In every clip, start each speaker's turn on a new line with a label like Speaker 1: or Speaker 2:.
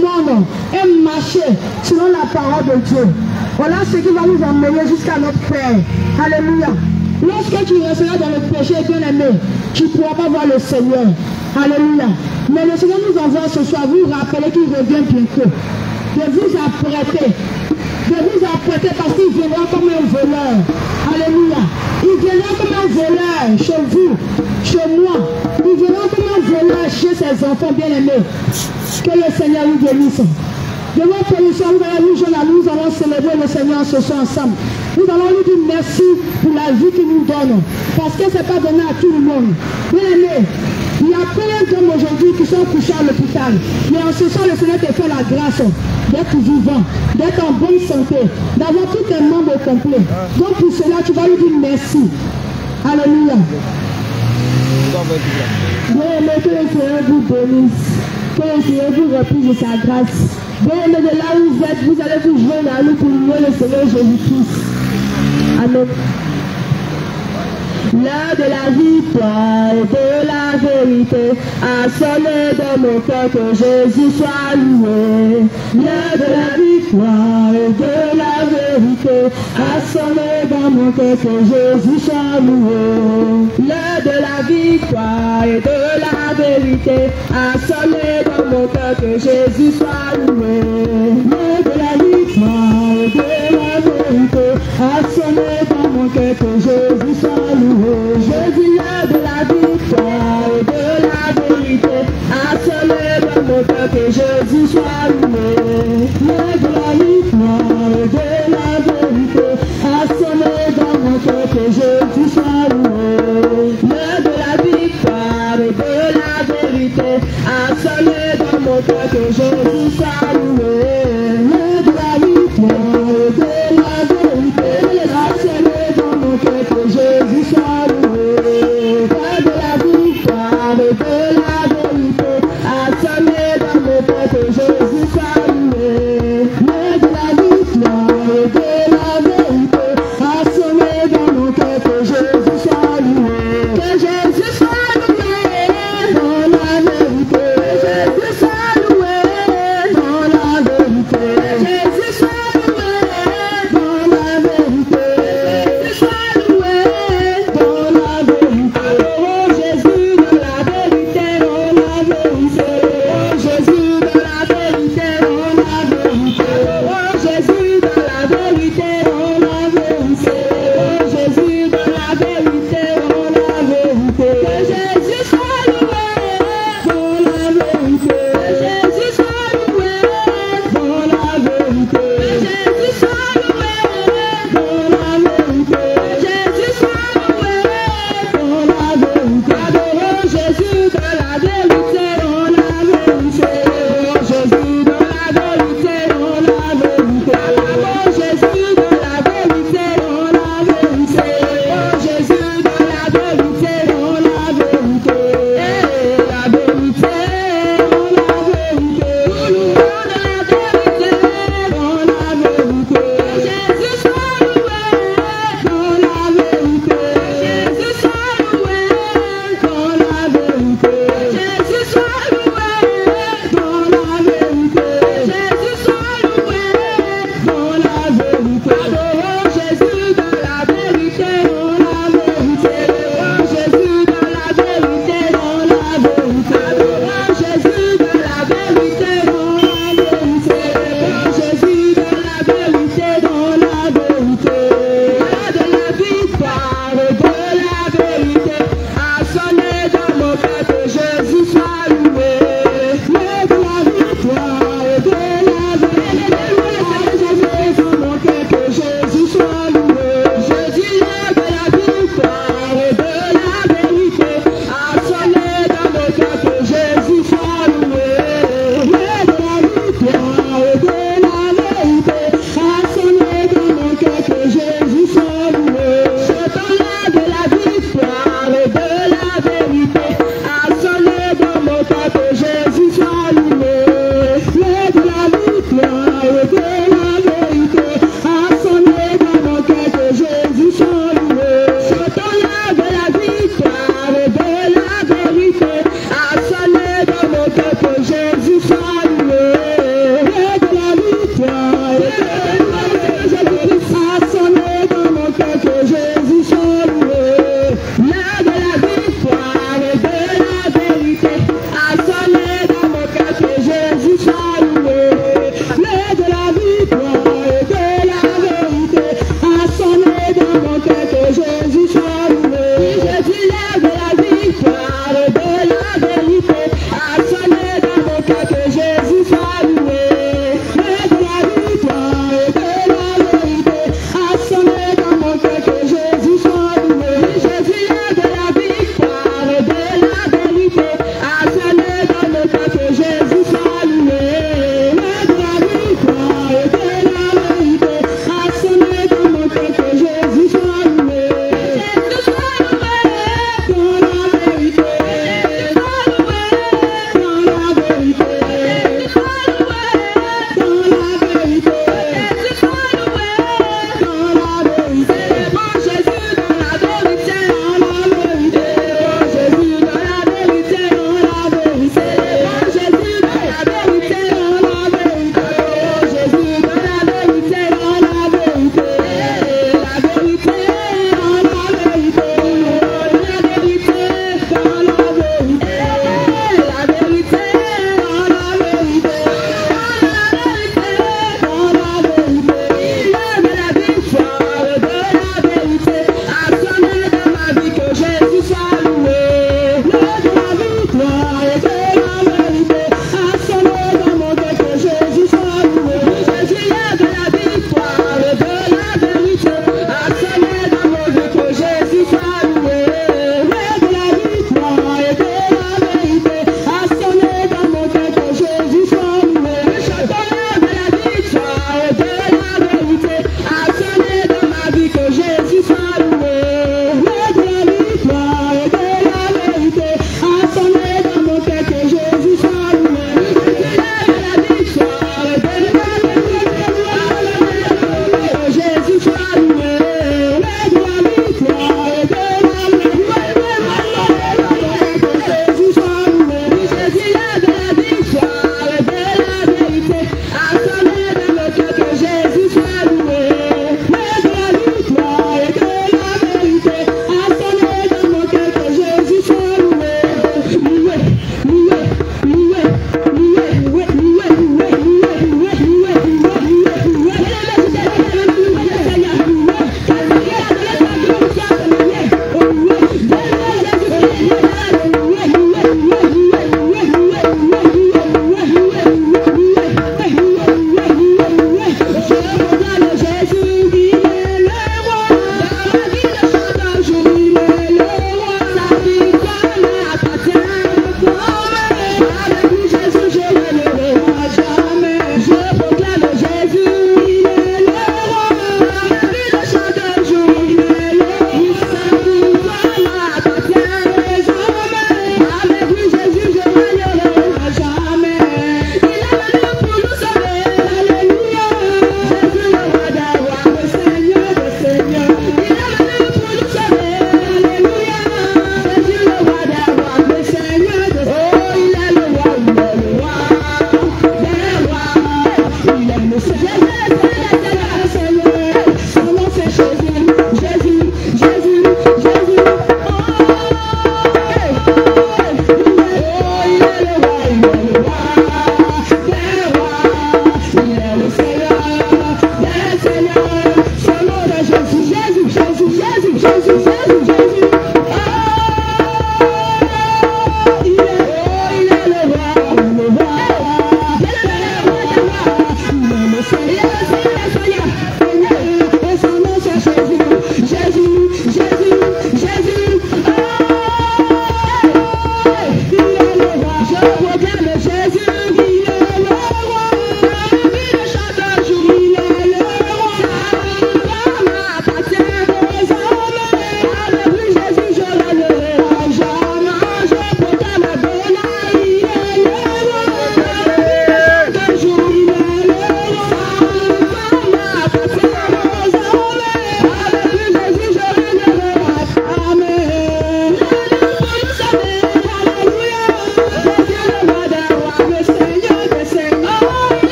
Speaker 1: monde et marcher selon la parole de Dieu. Voilà ce qui va nous emmener jusqu'à notre Père. Alléluia. Lorsque tu resteras dans le péché, bien-aimé, tu ne pourras pas voir le Seigneur. Alléluia. Mais le Seigneur nous envoie ce soir, vous rappeler qu'il revient bientôt. De vous apprêter. De vous apprêter parce qu'il viendra comme un voleur. Alléluia. Il viendra comme un voleur chez vous, chez moi. Il viendra comme un voleur chez ses enfants bien-aimés. Que le Seigneur nous bénisse. De votre permission, nous allons célébrer le Seigneur ce soir ensemble. Nous allons lui dire merci pour la vie qu'il nous donne. Parce que ce n'est pas donné à tout le monde. Bien-aimé, il y a plein d'hommes aujourd'hui qui sont couchés à l'hôpital. Mais en ce soir, le Seigneur te fait la grâce d'être vivant, d'être en bonne santé, d'avoir tous tes membres complets. Donc pour cela, tu vas lui dire merci. Alléluia. Bien-aimé, que le Seigneur vous bénisse. Que le Seigneur vous remplisse de sa grâce. Bien-aimé, de là où vous êtes, vous allez vous joindre à nous pour louer le Seigneur Jésus-Christ. Amen. L'heure de la victoire et de la vérité a sonné dans mon cœur, que Jésus soit loué. L'heure de la victoire et de la vérité a sonné dans mon cœur, que Jésus soit loué. L'heure de la victoire et de la vérité a sonné dans mon cœur, que Jésus soit loué. L'heure de la victoire et de la vérité a sonné dans mon cœur, que Jésus soit loué. Jésus, l'heure de la victoire et de la vérité a sonné dans mon cœur, que Jésus soit loué. L'heure de la victoire et de la vérité a sonné dans mon cœur, que Jésus soit loué. L'heure de la victoire et de la vérité a sonné dans mon cœur, que Jésus soit loué. L'heure de la victoire et de la vérité a sonné dans mon cœur, que Jésus soit loué. L'heure de la victoire et de la vérité a sonné dans mon cœur, que Jésus soit loué. L'heure de la victoire et de la vérité a sonné dans mon cœur, que Jésus soit loué. Que Jésus soit loué dans la vérité. Que Jésus soit loué dans la vérité. Que Jésus soit loué dans la vérité. Que Jésus soit loué dans la vérité. Oh Jésus de la vérité, oh la vérité. Oh Jésus de la vérité. Jésus soit loué. L'aide de la victoire et de la vérité a sonné dans mon cœur, que Jésus soit loué. Je dis l'aide de la victoire et de la vérité a sonné dans mon cœur, que Jésus soit loué. L'aide de la victoire et de la vérité a sonné dans mon cœur, que Jésus soit loué. Je dis l'aide de la victoire et de la vérité a sonné dans mon cœur, que Jésus soit loué.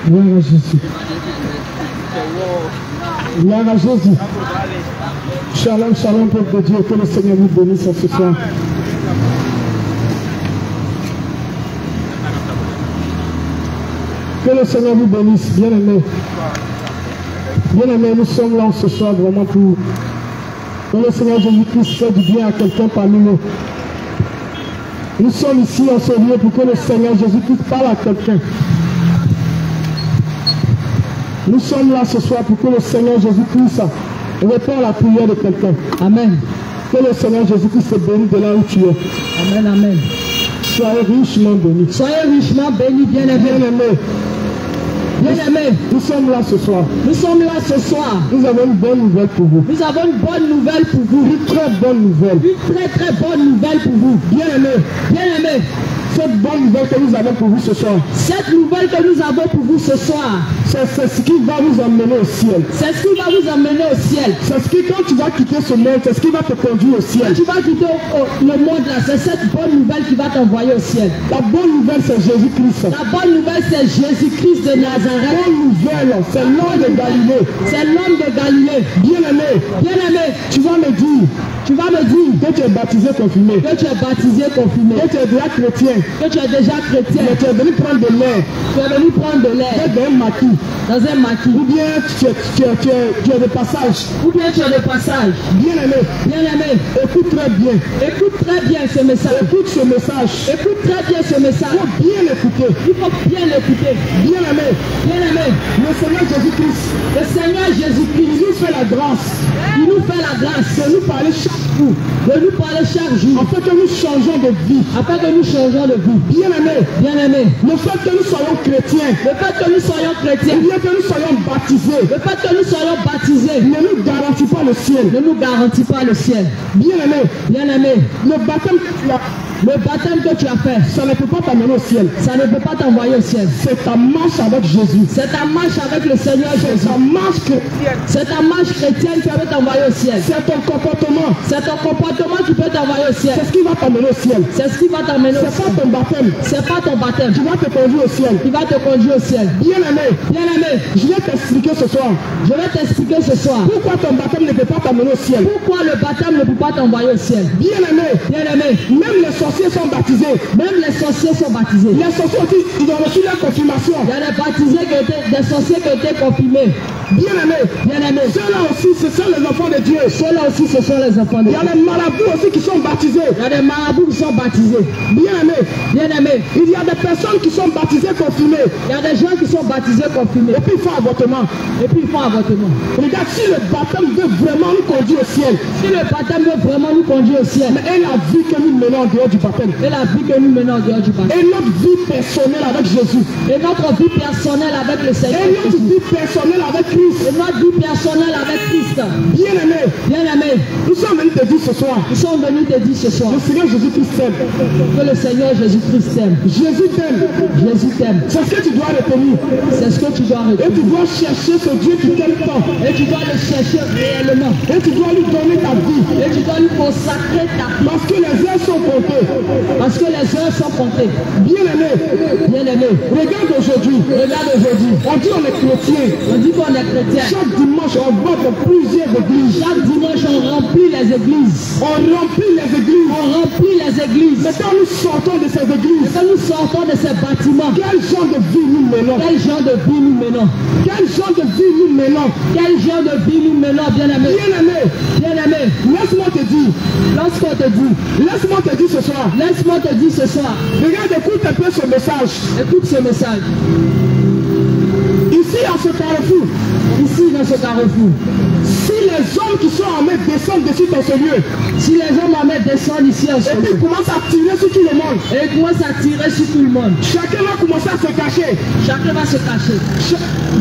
Speaker 1: Gloire à Jésus. Gloire à Jésus. Shalom, shalom, peuple de Dieu. Que le Seigneur vous bénisse ce soir. Que le Seigneur vous bénisse, bien aimé. Bien aimé, nous sommes là ce soir vraiment pour que le Seigneur Jésus-Christ fait du bien à quelqu'un parmi nous. Nous sommes ici en ce lieu pour que le Seigneur Jésus-Christ parle à quelqu'un. Nous sommes là ce soir pour que le Seigneur Jésus-Christ réponde à la prière de quelqu'un. Amen. Que le Seigneur Jésus-Christ se bénisse de là où tu es. Amen, amen. Soyez richement bénis. Soyez richement bénis, bien-aimés. Bien-aimés. Bien-aimés, nous sommes là ce soir. Nous sommes là ce soir. Nous avons une bonne nouvelle pour vous. Nous avons une bonne nouvelle pour vous. Une très bonne nouvelle. Une très très bonne nouvelle pour vous. Bien-aimés. Bien-aimés. Cette bonne nouvelle que nous avons pour vous ce soir. Cette nouvelle que nous avons pour vous ce soir. C'est ce qui va vous emmener au ciel. C'est ce qui va vous emmener au ciel. C'est ce qui, quand tu vas quitter ce monde, c'est ce qui va te conduire au ciel. Quand tu vas quitter le monde là, c'est cette bonne nouvelle qui va t'envoyer au ciel. La bonne nouvelle, c'est Jésus-Christ. La bonne nouvelle, c'est Jésus-Christ de Nazareth. La bonne nouvelle, c'est l'homme de Galilée. C'est l'homme de Galilée. Bien-aimé. Bien-aimé. Tu vas me dire que tu es baptisé, confirmé. Que tu es baptisé, confirmé. Que tu es déjà chrétien. Que tu es déjà chrétien. Que tu es venu prendre de l'air. Tu es venu prendre de l'air. Dans un maquis. Dans un maquis. Ou bien tu es de passage. Ou bien tu es de passage. Bien-aimé. Bien-aimé. Écoute très bien. Écoute très bien ce message. Écoute ce message. Écoute très bien ce message. Il faut bien l'écouter. Il faut bien l'écouter. Bien-aimé. Bien-aimé. Le Seigneur Jésus-Christ. Le Seigneur Jésus-Christ. Il nous fait la grâce. Il nous fait la grâce de nous parler chaque jour. De nous parler chaque jour. Afin que nous changeons de vie. Afin que nous changeons de vie. Bien-aimé. Bien-aimé. Le fait que nous soyons chrétiens. Le fait que nous soyons chrétiens. Ou bien que nous soyons baptisés. Le fait que nous soyons baptisés. Ne nous garantit pas le ciel. Ne nous garantit pas le ciel. Bien-aimé. Bien-aimé. Le baptême que tu as fait, ça ne peut pas t'amener au ciel. Ça ne peut pas t'envoyer au ciel. C'est ta marche avec Jésus. C'est ta marche avec le Seigneur Jésus. C'est ta marche chrétienne. C'est ta marche chrétienne qui peut t'envoyer au ciel. C'est ton comportement. C'est ton comportement qui peut t'envoyer au ciel. C'est ce qui va t'amener au ciel. C'est ce qui va t'amener au ciel. C'est pas ton baptême. C'est pas ton baptême. Tu vas te conduire au ciel. Tu vas te conduire au ciel. Bien-aimé. Bien-aimé. Je vais t'expliquer ce soir. Je vais t'expliquer ce soir. Pourquoi ton baptême ne peut pas t'amener au ciel. Pourquoi le baptême ne peut pas t'envoyer au ciel. Bien-aimé. Bien-aimé. Même les sorciers sont baptisés. Même les sorciers sont baptisés. Les sorciers aussi, ils ont reçu leur confirmation. Il y a des baptisés qui étaient, des sorciers qui ont été confirmés. Bien-aimés. Bien-aimés. Ceux-là aussi, ce sont les enfants de Dieu. Ceux-là aussi, ce sont les enfants de Dieu. Il y a des marabouts aussi qui sont baptisés. Il y a des marabouts qui sont baptisés. Bien-aimés. Bien-aimés. Il y a des personnes qui sont baptisées confirmées. Il y a des gens qui sont baptisés confirmés. Et puis ils font avortement. Et puis ils font avortement. Regarde, si le baptême veut vraiment nous conduire au ciel. Si le baptême veut vraiment nous conduire au ciel. Mais et la vie que nous menons en dehors du baptême. Et la vie que nous menons en dehors du baptême. Et notre vie personnelle avec Jésus. Et notre vie personnelle avec le Seigneur. Et notre vie personnelle avec Christ. Et notre vie personnelle avec Christ. Bien-aimé. Bien-aimé. Nous sommes venus te dire ce soir. Nous sommes venus te dire ce soir. Le Seigneur Jésus-Christ t'aime. Que le Seigneur Jésus-Christ t'aime. Jésus t'aime. Jésus t'aime. C'est ce que tu dois retenir. C'est ce que tu dois retenir. Et tu dois chercher ce Dieu qui t'aime tant. Et tu dois le chercher réellement. Et tu dois lui donner ta vie. Et tu dois lui consacrer ta vie. Parce que les heures sont comptées. Parce que les heures sont comptées. Bien-aimé. Bien-aimé. Regarde aujourd'hui. Regarde aujourd'hui. On dit on est chrétien. On dit qu'on est chrétien. Chaque dimanche on va dans plusieurs églises. Chaque dimanche on remplit les églises. On remplit les églises. On remplit les églises. Mais quand nous sortons de ces églises. Quand nous sortons de ces bâtiments. Quel genre de vie nous menons? Quel genre de vie nous menons? Quel genre de vie nous menons? Quel genre de vie nous menons, bien-aimé? Bien-aimé. Bien-aimé. Laisse-moi te dire. Lorsqu'on te dit. Laisse-moi te dire ce soir. Laisse-moi te dire ce soir. Regarde, écoute un peu ce message. Écoute ce message. Ici, à ce carrefour. Ici, dans ce carrefour. Si les hommes qui sont armés descendent dessus dans ce lieu. Si les hommes armés descendent ici en ce lieu. Et puis ils commencent à tirer sur tout le monde. Et ils commencent à tirer sur tout le monde. Chacun va commencer à se cacher. Chacun va se cacher.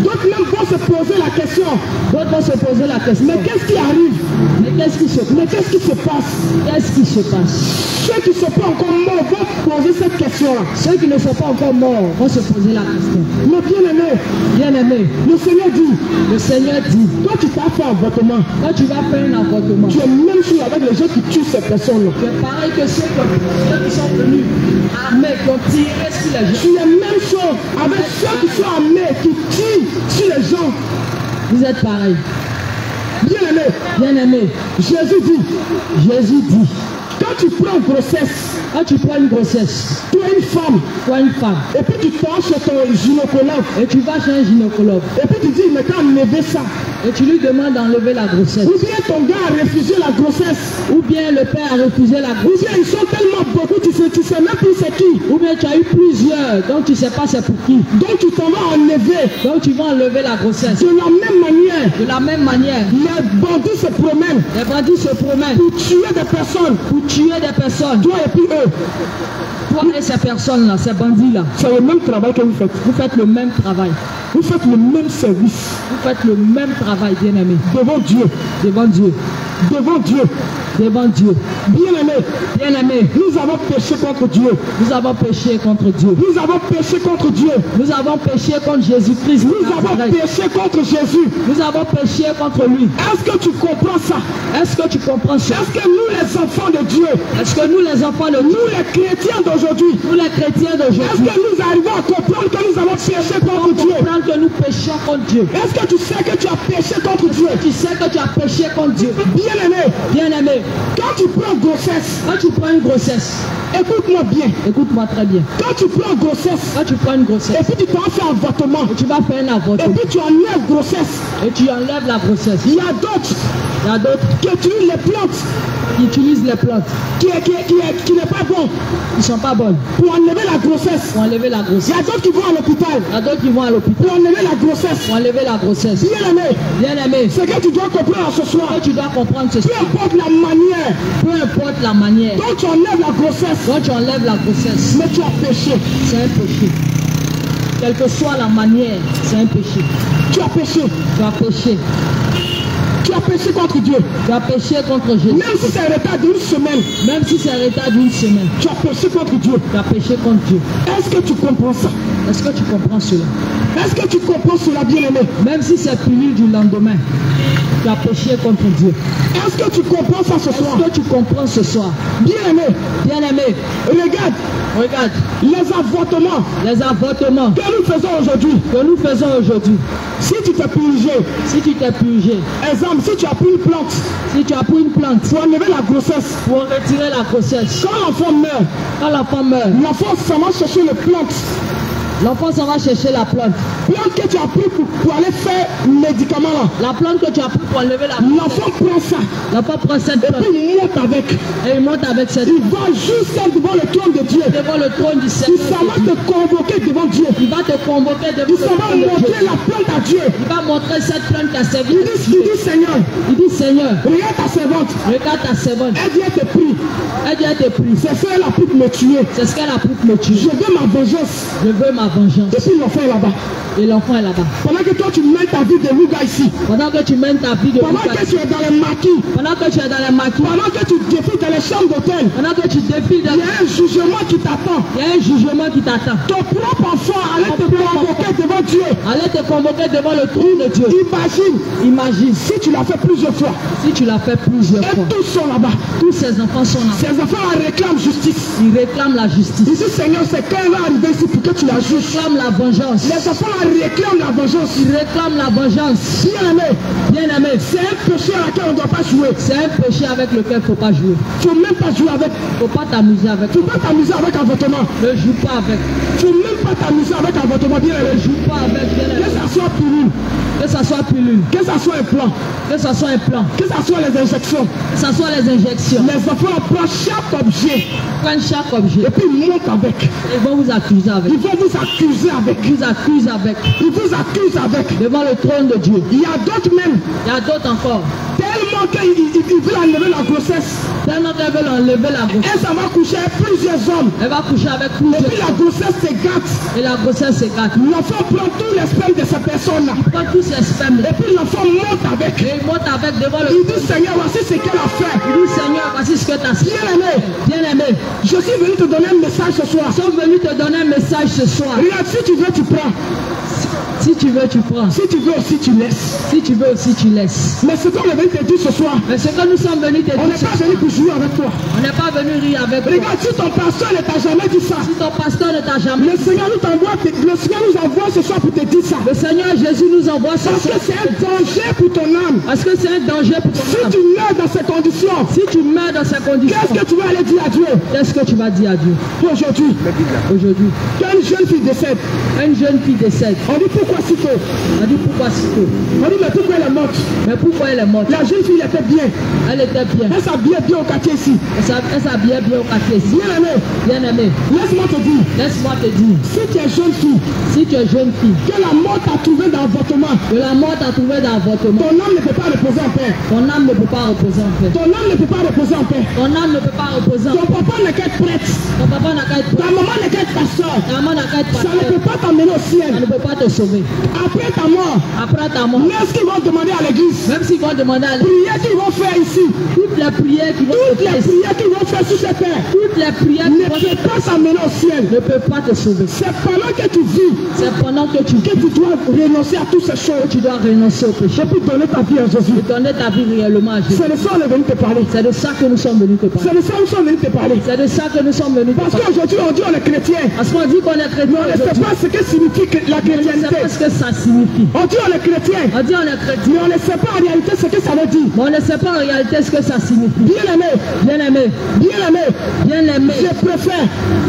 Speaker 1: D'autres même vont se poser la question. D'autres vont se poser la question. Mais qu'est-ce qui arrive? Mais qu'est-ce qui se passe? Mais qu'est-ce qui se passe? Qu'est-ce qui se passe? Ceux qui ne sont pas encore morts vont poser cette question-là. Ceux qui ne sont pas encore morts vont se poser la question. Mais bien-aimé, bien-aimé, le Seigneur dit, quand tu t'as fait un avortement, quand tu vas faire un avortement, tu es même sûr avec les gens qui tuent ces personnes-là. Tu es pareil que ceux qui sont venus armés
Speaker 2: Donc tirer sur les gens.
Speaker 1: C'est la même chose avec ceux qui sont armés, qui tirent sur les gens.
Speaker 2: Vous êtes pareil.
Speaker 1: Bien-aimé,
Speaker 2: Bien-aimé,
Speaker 1: Jésus dit, quand tu prends une grossesse, tu es une femme, et puis tu penses chez ton gynécologue,
Speaker 2: et tu vas chez un gynécologue,
Speaker 1: et puis tu dis, mais quand enlever ça,
Speaker 2: et tu lui demandes d'enlever la grossesse,
Speaker 1: ou bien ton gars a refusé la grossesse,
Speaker 2: ou bien le père a refusé la
Speaker 1: ou
Speaker 2: grossesse,
Speaker 1: bien ils sont tellement beaucoup, tu sais même plus c'est qui,
Speaker 2: ou bien tu as eu plusieurs, donc tu ne sais pas c'est pour qui,
Speaker 1: donc tu t'en vas enlever.
Speaker 2: donc tu vas enlever la grossesse.
Speaker 1: De la même manière,
Speaker 2: De la même manière,
Speaker 1: les bandits se promènent
Speaker 2: les bandits se promènent
Speaker 1: pour tuer des personnes,
Speaker 2: pour tuer des personnes.
Speaker 1: toi et puis eux.
Speaker 2: Toi et ces personnes-là, ces bandits-là,
Speaker 1: C'est le même travail que vous faites.
Speaker 2: vous faites le même travail.
Speaker 1: Vous faites le même service
Speaker 2: Vous faites le même travail, bien-aimé,
Speaker 1: devant Dieu.
Speaker 2: devant Dieu.
Speaker 1: Devant Dieu.
Speaker 2: Devant Dieu.
Speaker 1: Bien-aimé,
Speaker 2: Bien-aimé,
Speaker 1: nous avons péché contre Dieu.
Speaker 2: nous avons péché contre Dieu.
Speaker 1: Nous avons péché contre Dieu.
Speaker 2: Nous avons péché contre Jésus-Christ.
Speaker 1: Nous avons péché contre Jésus.
Speaker 2: Nous avons péché contre lui.
Speaker 1: Est-ce que tu comprends ça?
Speaker 2: Est-ce que tu comprends ça?
Speaker 1: Est-ce que nous, les enfants de Dieu,
Speaker 2: Est-ce que nous, les enfants de Dieu,
Speaker 1: nous, les chrétiens d'aujourd'hui,
Speaker 2: nous, les chrétiens
Speaker 1: est-ce
Speaker 2: d'aujourd'hui,
Speaker 1: que nous arrivons à comprendre que nous avons péché contre Dieu?
Speaker 2: comprendre que nous péchons contre Dieu?
Speaker 1: Est-ce que tu sais que tu as péché contre Dieu?
Speaker 2: Tu sais que tu as péché contre Dieu.
Speaker 1: Bien-aimé,
Speaker 2: Bien-aimé,
Speaker 1: quand tu prends grossesse,
Speaker 2: quand tu prends une grossesse,
Speaker 1: écoute-moi bien.
Speaker 2: écoute-moi très bien.
Speaker 1: Quand tu prends grossesse,
Speaker 2: Quand tu prends une grossesse,
Speaker 1: et puis tu t'en fais un avortement,
Speaker 2: et tu vas faire un
Speaker 1: et
Speaker 2: avortement,
Speaker 1: puis tu enlèves grossesse,
Speaker 2: et tu enlèves la grossesse,
Speaker 1: il y a d'autres
Speaker 2: il y a d'autres
Speaker 1: qui utilisent les plantes
Speaker 2: qui utilisent les plantes
Speaker 1: qui n'est pas bon
Speaker 2: qui ne sont pas bonnes
Speaker 1: pour enlever la grossesse.
Speaker 2: pour enlever la
Speaker 1: Il y
Speaker 2: grossesse.
Speaker 1: a d'autres qui vont à l'hôpital
Speaker 2: Il y a d'autres qui vont à l'hôpital
Speaker 1: pour enlever la grossesse.
Speaker 2: pour enlever la grossesse.
Speaker 1: Bien-aimé,
Speaker 2: Bien-aimé,
Speaker 1: ce que tu dois comprendre ce soir,
Speaker 2: ce que tu dois comprendre, c'est
Speaker 1: peu importe la manière
Speaker 2: peu importe la manière
Speaker 1: dont tu enlèves la grossesse,
Speaker 2: dont tu enlèves la grossesse,
Speaker 1: mais tu as péché.
Speaker 2: c'est un péché. Quelle que soit la manière, c'est un péché.
Speaker 1: Tu as péché.
Speaker 2: Tu as péché.
Speaker 1: Tu as péché contre Dieu.
Speaker 2: Tu as péché contre Jésus.
Speaker 1: Même si c'est un retard d'une semaine,
Speaker 2: Même si c'est un retard d'une semaine,
Speaker 1: tu as péché contre Dieu.
Speaker 2: tu as péché contre Dieu.
Speaker 1: Est-ce que tu comprends ça?
Speaker 2: Est-ce que tu comprends cela?
Speaker 1: Est-ce que tu comprends cela, bien-aimé?
Speaker 2: Même si c'est pilule du lendemain, tu as péché contre Dieu.
Speaker 1: Est-ce que tu comprends ça ce soir?
Speaker 2: Est-ce que tu comprends ce soir?
Speaker 1: Bien-aimé,
Speaker 2: Bien-aimé,
Speaker 1: regarde
Speaker 2: regarde
Speaker 1: les avortements
Speaker 2: les avortements
Speaker 1: que nous faisons aujourd'hui.
Speaker 2: que nous faisons aujourd'hui.
Speaker 1: Si tu t'es purgé,
Speaker 2: Si tu t'es purgé,
Speaker 1: exemple, si tu as pris une plante
Speaker 2: si tu as pris une plante
Speaker 1: pour enlever la grossesse,
Speaker 2: pour retirer la grossesse,
Speaker 1: quand l'enfant meurt,
Speaker 2: quand l'enfant meurt,
Speaker 1: l'enfant s'en va chercher les plantes.
Speaker 2: l'enfant s'en va chercher la plante.
Speaker 1: Plante que tu as pris pour aller faire médicament là.
Speaker 2: La plante que tu as pris pour enlever la grossesse,
Speaker 1: L'enfant prend ça
Speaker 2: l'enfant prend cette
Speaker 1: et
Speaker 2: plante
Speaker 1: puis il monte avec.
Speaker 2: et il monte avec cette
Speaker 1: Il va jusqu'à devant le trône de Dieu.
Speaker 2: devant le trône du
Speaker 1: Il
Speaker 2: Seigneur.
Speaker 1: s'en va te convoquer devant Dieu.
Speaker 2: Il va te convoquer devant
Speaker 1: Il
Speaker 2: le
Speaker 1: s'en va
Speaker 2: trône de Dieu.
Speaker 1: montrer la plante à Dieu.
Speaker 2: Il va montrer cette plante qui a servi.
Speaker 1: Il dit Seigneur,
Speaker 2: Il dit Seigneur,
Speaker 1: regarde ta servante.
Speaker 2: regarde ta servante.
Speaker 1: Elle vient te prier.
Speaker 2: Elle vient te prier.
Speaker 1: C'est ça, elle a pu me tuer.
Speaker 2: C'est ce qu'elle a pu me tuer.
Speaker 1: Je veux ma vengeance.
Speaker 2: Je veux ma vengeance.
Speaker 1: Et puis l'enfant est là-bas.
Speaker 2: Et l'enfant est là-bas.
Speaker 1: Pendant que toi tu mets ta vie de loup ici.
Speaker 2: Pendant que tu mènes ta vie de
Speaker 1: Pendant que tu es dans les maquis.
Speaker 2: pendant que tu es dans les maquis,
Speaker 1: Pendant que tu défiles dans les chambres d'hôtel.
Speaker 2: pendant que tu défiles dans
Speaker 1: Il y a un jugement qui t'attend.
Speaker 2: il y a un jugement qui t'attend.
Speaker 1: Ton propre enfant allait te convoquer devant Dieu.
Speaker 2: Allez te convoquer devant le trône de Dieu.
Speaker 1: Imagine
Speaker 2: Imagine
Speaker 1: si tu l'as fait plusieurs fois.
Speaker 2: si tu l'as fait plusieurs
Speaker 1: Et
Speaker 2: fois.
Speaker 1: tous sont là-bas.
Speaker 2: Tous ces enfants sont là.
Speaker 1: Ces enfants réclament justice.
Speaker 2: Ils réclament la justice.
Speaker 1: Ici, Seigneur, c'est quand elle va arriver ici pour que tu la
Speaker 2: Ils
Speaker 1: juges.
Speaker 2: réclament la vengeance.
Speaker 1: Les enfants réclament la vengeance.
Speaker 2: Ils réclament la vengeance.
Speaker 1: Bien-aimé,
Speaker 2: Bien-aimé,
Speaker 1: c'est un péché à laquelle on ne doit pas jouer.
Speaker 2: c'est un péché avec lequel il ne faut pas jouer.
Speaker 1: Il ne faut même pas jouer avec.
Speaker 2: Il ne faut pas t'amuser avec.
Speaker 1: Il ne faut pas t'amuser avec avortement.
Speaker 2: Ne joue pas avec.
Speaker 1: Il ne faut même pas t'amuser avec avortement. Bien-aimé,
Speaker 2: Ne joue pas avec.
Speaker 1: que ça soit pilule,
Speaker 2: Que ça soit pilule,
Speaker 1: que ça soit un plan,
Speaker 2: que ça soit un plan,
Speaker 1: que ça soit les injections.
Speaker 2: que ça soit les injections.
Speaker 1: Les enfants prennent chaque objet
Speaker 2: Prennent chaque objet
Speaker 1: et puis ils montent avec.
Speaker 2: et vont vous accuser avec.
Speaker 1: Ils vont vous accuser avec.
Speaker 2: Ils vous accusent avec.
Speaker 1: Ils vous accusent avec.
Speaker 2: Devant le trône de Dieu.
Speaker 1: Il y a d'autres même,
Speaker 2: Il y a d'autres encore.
Speaker 1: tellement qu'ils veulent enlever la grossesse.
Speaker 2: Tellement qu'elles veulent enlever la grossesse.
Speaker 1: Et ça va coucher avec plusieurs hommes.
Speaker 2: Elle va coucher avec
Speaker 1: Et puis
Speaker 2: plusieurs.
Speaker 1: la grossesse se gâte.
Speaker 2: Et la grossesse s'écarte.
Speaker 1: L'enfant prend tout l'espace de ces personnes-là.
Speaker 2: Prends tous ces spermes.
Speaker 1: Et puis l'enfant monte avec.
Speaker 2: Et il monte avec devant le
Speaker 1: Il dit Seigneur, voici ce qu'elle a fait.
Speaker 2: Il dit Seigneur, voici ce que tu as fait.
Speaker 1: Bien-aimé,
Speaker 2: Bien-aimé,
Speaker 1: je suis venu te donner un message ce soir.
Speaker 2: nous sommes venus te donner un message ce soir.
Speaker 1: Regarde, si tu veux, tu prends.
Speaker 2: Si tu veux, tu prends.
Speaker 1: Si tu veux aussi, tu laisses.
Speaker 2: Si tu veux aussi, tu laisses.
Speaker 1: Mais ce qu'on est venu te dire ce soir,
Speaker 2: Mais ce que nous sommes venus te
Speaker 1: on
Speaker 2: dire,
Speaker 1: n'est pas venu pour jouer avec toi.
Speaker 2: on n'est pas venu rire avec toi.
Speaker 1: Regarde, si ton pasteur ne t'a jamais dit ça,
Speaker 2: Si ton pasteur ne t'a jamais
Speaker 1: le Seigneur nous envoie ce soir pour te dire ça.
Speaker 2: Le Seigneur Jésus nous envoie ce
Speaker 1: Parce que
Speaker 2: soir.
Speaker 1: c'est un danger pour ton âme.
Speaker 2: Parce que c'est un danger pour ton
Speaker 1: Si
Speaker 2: âme.
Speaker 1: tu meurs dans ces conditions,
Speaker 2: Si tu meurs dans ces conditions,
Speaker 1: qu'est-ce que tu vas aller dire à Dieu
Speaker 2: qu'est-ce que tu vas dire à Dieu
Speaker 1: aujourd'hui?
Speaker 2: aujourd'hui?
Speaker 1: Quand une jeune fille décède,
Speaker 2: Une jeune fille décède.
Speaker 1: on dit pourquoi si tôt?
Speaker 2: On dit pourquoi si tôt?
Speaker 1: On dit mais pourquoi elle est morte?
Speaker 2: Mais pourquoi elle est morte?
Speaker 1: La jeune fille était bien.
Speaker 2: Elle était bien.
Speaker 1: Elle s'habillait bien au quartier ici.
Speaker 2: Elle s'habillait bien au quartier ici.
Speaker 1: Bien aimé,
Speaker 2: Bien aimé,
Speaker 1: laisse-moi te dire,
Speaker 2: laisse-moi te dire,
Speaker 1: si tu es jeune fille,
Speaker 2: si tu es jeune fille,
Speaker 1: que la mort t'a trouvé dans l'avortement,
Speaker 2: que la mort t'a trouvé dans l'avortement,
Speaker 1: ton âme ne peut pas reposer en paix.
Speaker 2: ton âme ne peut pas reposer en paix.
Speaker 1: Ton âme ne peut pas reposer en paix.
Speaker 2: Ton âme ne peut pas reposer en
Speaker 1: Ton
Speaker 2: paix.
Speaker 1: papa n'est qu'à être prêtre.
Speaker 2: Ton papa n'a qu'à être
Speaker 1: Ta maman n'est qu'à être pasteur.
Speaker 2: ta maman n'a qu'à être
Speaker 1: Ça ne
Speaker 2: pasteur.
Speaker 1: peut pas t'emmener au
Speaker 2: Ça
Speaker 1: ciel.
Speaker 2: ne peut pas te sauver.
Speaker 1: Après ta mort,
Speaker 2: Après ta mort,
Speaker 1: est-ce qu'ils vont demander à l'église?
Speaker 2: même s'ils vont demander à l'église,
Speaker 1: Prières qu'ils vont faire ici,
Speaker 2: toutes les prières qui vont
Speaker 1: toutes
Speaker 2: te
Speaker 1: les
Speaker 2: faire,
Speaker 1: prières qu'ils vont faire sur cette terre,
Speaker 2: toutes les prières
Speaker 1: ne
Speaker 2: qui vont te
Speaker 1: peuvent pas t'emmener au ciel.
Speaker 2: ne peuvent pas te sauver.
Speaker 1: C'est pendant que tu vis
Speaker 2: C'est pendant que tu
Speaker 1: que tu dois renoncer à toutes ces choses.
Speaker 2: tu dois renoncer au péché
Speaker 1: Et puis donner ta vie à Jésus.
Speaker 2: et donner ta vie réellement à Jésus.
Speaker 1: C'est de ça qu'on est venu te parler.
Speaker 2: C'est de ça que nous sommes venus te parler.
Speaker 1: C'est de ça que nous sommes venus te parler.
Speaker 2: C'est de ça que nous sommes venus te
Speaker 1: Parce
Speaker 2: parler.
Speaker 1: qu'aujourd'hui, on dit on est chrétien.
Speaker 2: Parce qu'on dit qu'on est chrétien
Speaker 1: On ne sait
Speaker 2: aujourd'hui.
Speaker 1: pas ce que signifie la
Speaker 2: On ne sait
Speaker 1: chrétienté.
Speaker 2: pas ce que ça signifie.
Speaker 1: On dit on est chrétien.
Speaker 2: On dit on est chrétien,
Speaker 1: Mais on ne sait pas en réalité ce que ça veut dire.
Speaker 2: mais on ne sait pas en réalité ce que ça signifie.
Speaker 1: Bien aimé,
Speaker 2: Bien aimé,
Speaker 1: bien aimé,
Speaker 2: bien aimé,
Speaker 1: je préfère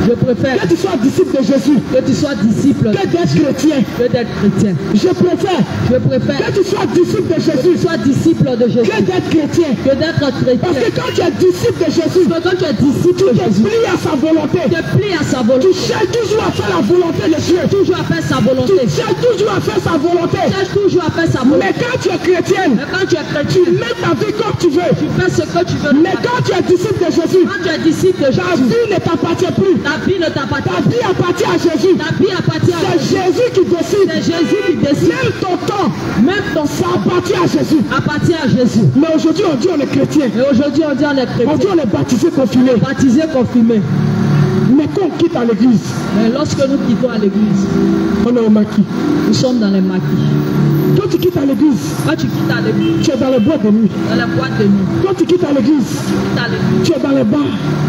Speaker 2: je préfère
Speaker 1: que tu sois disciple de Jésus
Speaker 2: que tu sois disciple
Speaker 1: que d'être chrétien.
Speaker 2: que d'être chrétien.
Speaker 1: Je préfère
Speaker 2: Je préfère
Speaker 1: que tu sois disciple de
Speaker 2: que tu
Speaker 1: Jésus
Speaker 2: sois disciple de Jésus
Speaker 1: que d'être chrétien.
Speaker 2: que d'être
Speaker 1: Parce
Speaker 2: chrétien.
Speaker 1: que quand tu es disciple de Jésus,
Speaker 2: Parce que quand tu es disciple
Speaker 1: tu
Speaker 2: de
Speaker 1: te
Speaker 2: Jésus,
Speaker 1: plies à sa volonté.
Speaker 2: tu te plies à sa
Speaker 1: Tu
Speaker 2: volonté,
Speaker 1: cherches toujours à faire la volonté de Dieu.
Speaker 2: toujours à faire sa
Speaker 1: Tu
Speaker 2: volonté,
Speaker 1: cherches toujours à faire sa volonté.
Speaker 2: cherche toujours à faire sa volonté.
Speaker 1: Mais quand tu es chrétienne,
Speaker 2: Mais quand tu es
Speaker 1: tu
Speaker 2: chrétien,
Speaker 1: mets ta vie comme tu veux.
Speaker 2: tu fais ce que tu veux.
Speaker 1: Mais quand tu es disciple de Jésus,
Speaker 2: Quand tu es disciple de
Speaker 1: ta
Speaker 2: Jésus,
Speaker 1: vie ne t'appartient plus.
Speaker 2: ta vie ne
Speaker 1: Ta
Speaker 2: t'appartient.
Speaker 1: vie appartient à Jésus.
Speaker 2: Ta vie appartient à
Speaker 1: C'est
Speaker 2: Jésus.
Speaker 1: Jésus qui décide.
Speaker 2: C'est Jésus qui décide.
Speaker 1: Même ton temps,
Speaker 2: Même ton
Speaker 1: ça
Speaker 2: sang
Speaker 1: appartient à Jésus.
Speaker 2: appartient à Jésus.
Speaker 1: Mais aujourd'hui, on dit on est chrétien.
Speaker 2: Et aujourd'hui, on dit on est
Speaker 1: On dit
Speaker 2: chrétien.
Speaker 1: on est baptisé, confirmé.
Speaker 2: Baptisé, confirmé.
Speaker 1: Mais quand on quitte à l'église,
Speaker 2: Mais lorsque nous quittons à l'église,
Speaker 1: on est au maquis.
Speaker 2: nous sommes dans les maquis.
Speaker 1: Quand tu quittes à l'église,
Speaker 2: Quand tu quittes à l'église,
Speaker 1: tu es dans les boîtes de nuit.
Speaker 2: dans les boîtes de nuit,
Speaker 1: Quand tu quittes à l'église,
Speaker 2: tu quittes à l'église,
Speaker 1: tu es dans les bars.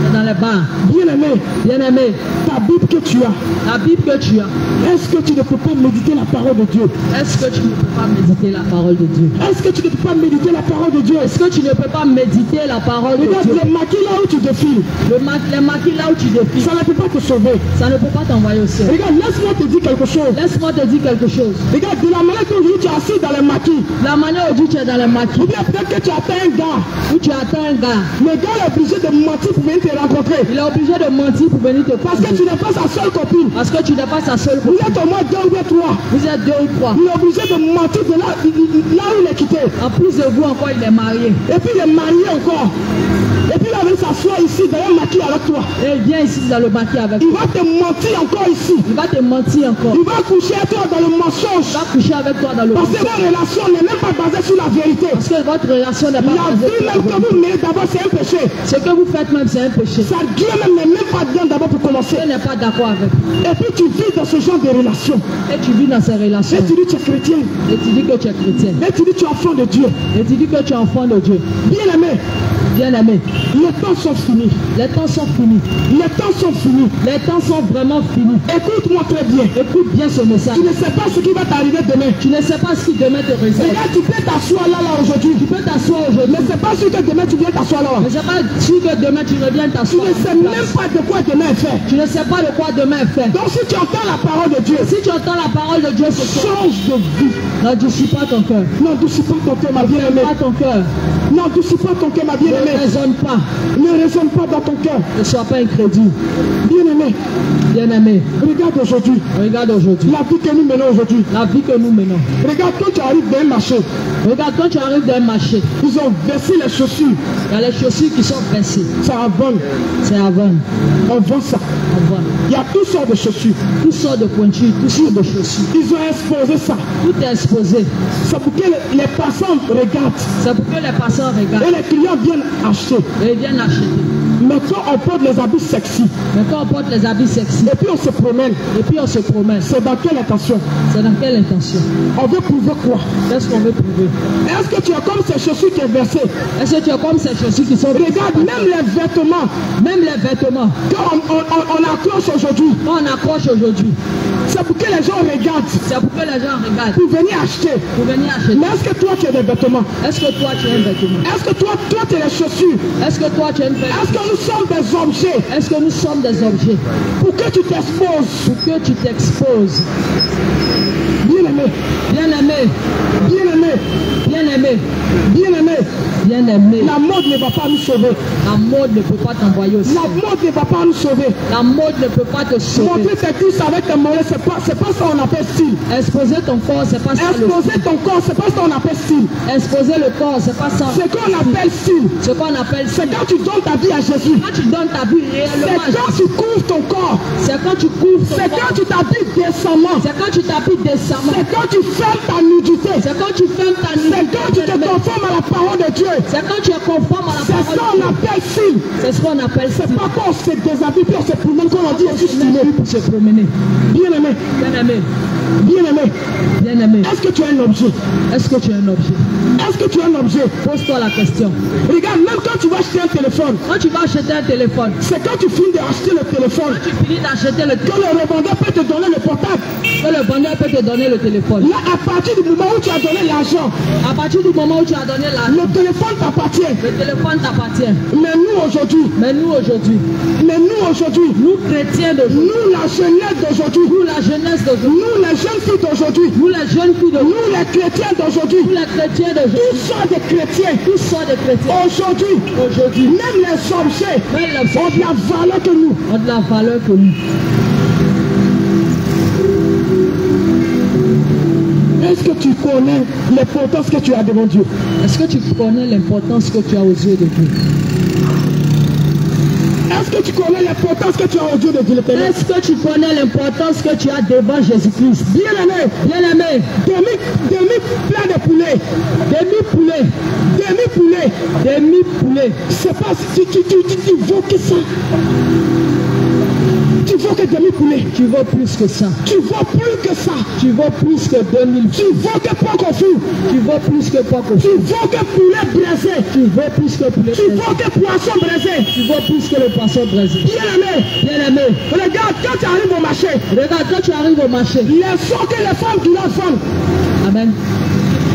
Speaker 2: tu es dans les bars.
Speaker 1: Bien aimé,
Speaker 2: Bien aimé,
Speaker 1: ta Bible que tu as,
Speaker 2: la Bible que tu as,
Speaker 1: est-ce que tu ne peux pas méditer la parole de Dieu?
Speaker 2: est-ce que tu ne peux pas méditer la parole de Dieu?
Speaker 1: Est-ce que tu ne peux pas méditer la parole de Dieu?
Speaker 2: Est-ce que tu ne peux pas méditer la parole de
Speaker 1: Regarde
Speaker 2: Dieu?
Speaker 1: les maquis là où tu défiles,
Speaker 2: Les maquis là où tu défiles,
Speaker 1: ça ne peut pas te sauver.
Speaker 2: ça ne peut pas t'envoyer au ciel.
Speaker 1: Regarde, laisse-moi te dire quelque chose.
Speaker 2: Laisse-moi te dire quelque chose.
Speaker 1: Regarde, de la manière que aujourd'hui tu es assis dans les maquis,
Speaker 2: La manière où tu es dans les maquis,
Speaker 1: ou bien peut-être que tu attends un gars,
Speaker 2: où tu attends un gars,
Speaker 1: le gars est obligé de mentir pour venir te rencontrer.
Speaker 2: il est obligé de mentir pour venir te
Speaker 1: Parce que
Speaker 2: passer.
Speaker 1: tu n'es pas sa seule copine.
Speaker 2: Parce que tu n'es pas sa seule
Speaker 1: Vous
Speaker 2: copine.
Speaker 1: êtes au moins 2 ou 3.
Speaker 2: Vous êtes 2 ou 3.
Speaker 1: Il est obligé de mentir de là où il est quitté.
Speaker 2: En plus de vous encore, il est marié.
Speaker 1: Et puis il est marié encore. Et puis il va venir s'asseoir ici dans un maquis avec toi.
Speaker 2: Et il vient ici dans le maquis avec
Speaker 1: Il
Speaker 2: toi.
Speaker 1: va te mentir encore ici.
Speaker 2: Il va te mentir encore.
Speaker 1: Il va coucher à toi dans le
Speaker 2: Il
Speaker 1: mensonge.
Speaker 2: va coucher avec toi dans le
Speaker 1: Parce que
Speaker 2: mensonge.
Speaker 1: votre relation n'est même pas basée sur la vérité.
Speaker 2: Parce que votre relation n'est pas
Speaker 1: La
Speaker 2: basée
Speaker 1: vie
Speaker 2: sur la
Speaker 1: même que
Speaker 2: vérité.
Speaker 1: vous menez d'abord, c'est un péché.
Speaker 2: Ce que vous faites même, c'est un péché.
Speaker 1: Ça, Dieu même n'est même pas bien d'abord pour commencer.
Speaker 2: Dieu n'est pas d'accord avec.
Speaker 1: Et puis tu vis dans ce genre de relation.
Speaker 2: Et tu vis dans ces relations.
Speaker 1: Et tu dis tu es chrétien.
Speaker 2: Et tu dis que tu es chrétien.
Speaker 1: Et tu dis tu es enfant de Dieu.
Speaker 2: Et tu dis que tu es enfant de Dieu.
Speaker 1: Bien aimé,
Speaker 2: Bien aimé,
Speaker 1: les temps sont finis.
Speaker 2: les temps sont finis.
Speaker 1: Les temps sont finis.
Speaker 2: Les temps sont vraiment finis.
Speaker 1: Écoute-moi très bien.
Speaker 2: Écoute bien ce message.
Speaker 1: Tu ne sais pas ce qui va t'arriver demain.
Speaker 2: Tu ne sais pas ce qui demain te réserve.
Speaker 1: Regarde, tu peux t'asseoir là aujourd'hui.
Speaker 2: Tu peux t'asseoir aujourd'hui.
Speaker 1: Mais c'est pas sûr que demain tu viens t'asseoir là.
Speaker 2: Mais c'est pas sûr que demain tu reviennes
Speaker 1: Tu
Speaker 2: t'asseoir.
Speaker 1: ne sais même pas de quoi demain est fait.
Speaker 2: Tu ne sais pas de quoi demain est fait.
Speaker 1: Donc si tu entends la parole de Dieu,
Speaker 2: Si tu entends la parole de Dieu ce soir,
Speaker 1: change de vie.
Speaker 2: n'endurcis pas ton cœur.
Speaker 1: N'endurcis pas ton cœur, ma bien-aimée.
Speaker 2: Pas ton cœur.
Speaker 1: N'endurcis pas ton cœur, ma
Speaker 2: Ne
Speaker 1: bien-aimée.
Speaker 2: raisonne pas.
Speaker 1: Ne raisonne pas dans ton cœur.
Speaker 2: Ne sois pas incrédule.
Speaker 1: Bien-aimé,
Speaker 2: Bien aimé,
Speaker 1: regarde aujourd'hui.
Speaker 2: regarde aujourd'hui.
Speaker 1: La vie que nous menons aujourd'hui.
Speaker 2: La vie que nous menons.
Speaker 1: Regarde quand tu arrives dans un marché.
Speaker 2: Regarde quand tu arrives dans un marché.
Speaker 1: Ils ont versé les chaussures.
Speaker 2: Il y a les chaussures qui sont versées.
Speaker 1: Ça en vend.
Speaker 2: C'est à vendre.
Speaker 1: On vend ça.
Speaker 2: On vend.
Speaker 1: Il y a toutes sortes de chaussures.
Speaker 2: Toutes sortes de pointures, toutes sortes de chaussures.
Speaker 1: Ils ont exposé ça.
Speaker 2: Tout est exposé.
Speaker 1: C'est pour que les passants regardent.
Speaker 2: C'est pour que les passants regardent
Speaker 1: Et les clients viennent acheter.
Speaker 2: et ils viennent acheter.
Speaker 1: Maintenant, on porte les habits sexy.
Speaker 2: Maintenant, on porte les habits sexy.
Speaker 1: Et puis, on se promène.
Speaker 2: Et puis, on se promène.
Speaker 1: C'est dans quelle intention?
Speaker 2: C'est dans quelle intention?
Speaker 1: On veut prouver quoi?
Speaker 2: Qu'est-ce qu'on veut prouver?
Speaker 1: Est-ce que tu as comme ces chaussures qui est versées?
Speaker 2: Est-ce que tu as comme ces chaussures qui sont...
Speaker 1: Regarde, même les vêtements.
Speaker 2: Même les vêtements.
Speaker 1: Quand on accroche aujourd'hui.
Speaker 2: Quand on accroche aujourd'hui.
Speaker 1: C'est pour que les gens regardent.
Speaker 2: C'est pour que les gens regardent.
Speaker 1: Pour venir acheter.
Speaker 2: Pour venir acheter.
Speaker 1: Mais est-ce que toi tu as des vêtements?
Speaker 2: Est-ce que toi tu as un vêtement?
Speaker 1: Est-ce que toi tu as des chaussures?
Speaker 2: Est-ce que toi tu as une vêtement?
Speaker 1: Est-ce que nous sommes des objets?
Speaker 2: Est-ce que nous sommes des objets?
Speaker 1: Pour que tu t'exposes.
Speaker 2: Pour que tu t'exposes.
Speaker 1: Bien-aimé.
Speaker 2: Bien-aimé.
Speaker 1: Bien-aimé.
Speaker 2: Bien-aimé.
Speaker 1: Bien-aimé.
Speaker 2: Bien-aimé.
Speaker 1: La mode ne va pas nous sauver.
Speaker 2: La mode ne peut pas t'envoyer au ciel.
Speaker 1: La mode ne va pas nous sauver.
Speaker 2: La mode ne peut pas te sauver.
Speaker 1: Montrer tes cuisses avec un mollet, c'est pas ça qu'on appelle style.
Speaker 2: Exposer ton corps, c'est pas ça.
Speaker 1: Exposer ton corps, c'est pas ça qu'on appelle style.
Speaker 2: Exposer le corps, c'est pas ça.
Speaker 1: Ce qu'on appelle style.
Speaker 2: Ce qu'on appelle
Speaker 1: C'est quand tu donnes ta vie à Jésus.
Speaker 2: quand tu donnes ta vie réellement.
Speaker 1: C'est quand tu couvres ton corps.
Speaker 2: C'est quand tu couvres ton
Speaker 1: C'est
Speaker 2: corps.
Speaker 1: quand tu t'habilles décemment.
Speaker 2: C'est quand tu t'habilles décemment.
Speaker 1: C'est quand tu fermes ta nudité.
Speaker 2: C'est quand tu fermes ta
Speaker 1: C'est
Speaker 2: nudité.
Speaker 1: quand tu te conformes à la parole de Dieu.
Speaker 2: C'est quand tu es conforme à la
Speaker 1: C'est ça
Speaker 2: parole
Speaker 1: qu'on
Speaker 2: de Dieu.
Speaker 1: appelle style.
Speaker 2: C'est ce qu'on appelle
Speaker 1: C'est pas qu'on se déshabille puis on se promène qu'on a dit je suis stylé.
Speaker 2: pour se promener.
Speaker 1: Bien-aimé.
Speaker 2: Bien-aimé.
Speaker 1: Bien-aimé.
Speaker 2: Bien-aimé.
Speaker 1: Est-ce que tu es un objet?
Speaker 2: Est-ce que tu es un objet?
Speaker 1: Est-ce que tu es un objet?
Speaker 2: Pose-toi la question.
Speaker 1: Regarde, même quand tu vas acheter un téléphone,
Speaker 2: Quand tu vas acheter un téléphone,
Speaker 1: c'est quand tu finis d'acheter le téléphone
Speaker 2: tu finis d'acheter le
Speaker 1: que
Speaker 2: téléphone,
Speaker 1: le revendeur peut te donner le portable.
Speaker 2: que le vendeur peut te donner le téléphone.
Speaker 1: Là, à partir du moment où tu as donné l'argent,
Speaker 2: À partir du moment où tu as donné l'argent,
Speaker 1: le téléphone t'appartient.
Speaker 2: le téléphone t'appartient.
Speaker 1: Mais nous aujourd'hui,
Speaker 2: Nous chrétiens d'aujourd'hui,
Speaker 1: nous la jeunesse d'aujourd'hui,
Speaker 2: nous la jeunesse d'aujourd'hui,
Speaker 1: nous les jeunes filles d'aujourd'hui,
Speaker 2: nous les jeunes filles d'aujourd'hui,
Speaker 1: nous les chrétiens d'aujourd'hui,
Speaker 2: nous les chrétiens d'aujourd'hui,
Speaker 1: tous sont des chrétiens.
Speaker 2: tous sont des chrétiens.
Speaker 1: Aujourd'hui, même les objets
Speaker 2: Même les
Speaker 1: ont de la valeur que nous.
Speaker 2: ont de la valeur que nous.
Speaker 1: Est-ce que tu connais l'importance que tu as devant Dieu?
Speaker 2: Est-ce que tu connais l'importance que tu as aux yeux de Dieu?
Speaker 1: Est-ce que tu connais l'importance que tu as aux yeux de Dieu l'Éternel?
Speaker 2: Est-ce que tu connais l'importance que tu as devant Jésus-Christ?
Speaker 1: Bien-aimé,
Speaker 2: Bien-aimé,
Speaker 1: demi-plat de poulet,
Speaker 2: demi-poulet,
Speaker 1: demi-poulet,
Speaker 2: demi-poulet.
Speaker 1: c'est pas si tu vaux que ça. Tu vaux que demi-poulet.
Speaker 2: Tu vaux plus que ça.
Speaker 1: Tu vaux plus que ça.
Speaker 2: Tu vaux plus que 2000.
Speaker 1: Tu vaux que porc au four.
Speaker 2: Tu vaux plus que porc au
Speaker 1: Tu
Speaker 2: four.
Speaker 1: vaux que poulet braisé.
Speaker 2: Tu vaux plus que poulet.
Speaker 1: Tu vaux que poisson braisé.
Speaker 2: Tu vaux plus que le poisson braisé.
Speaker 1: Bien-aimé,
Speaker 2: Bien-aimé,
Speaker 1: regarde, quand tu arrives au marché,
Speaker 2: regarde quand tu arrives au marché.
Speaker 1: les sons que les femmes qui leur vendent,
Speaker 2: Amen.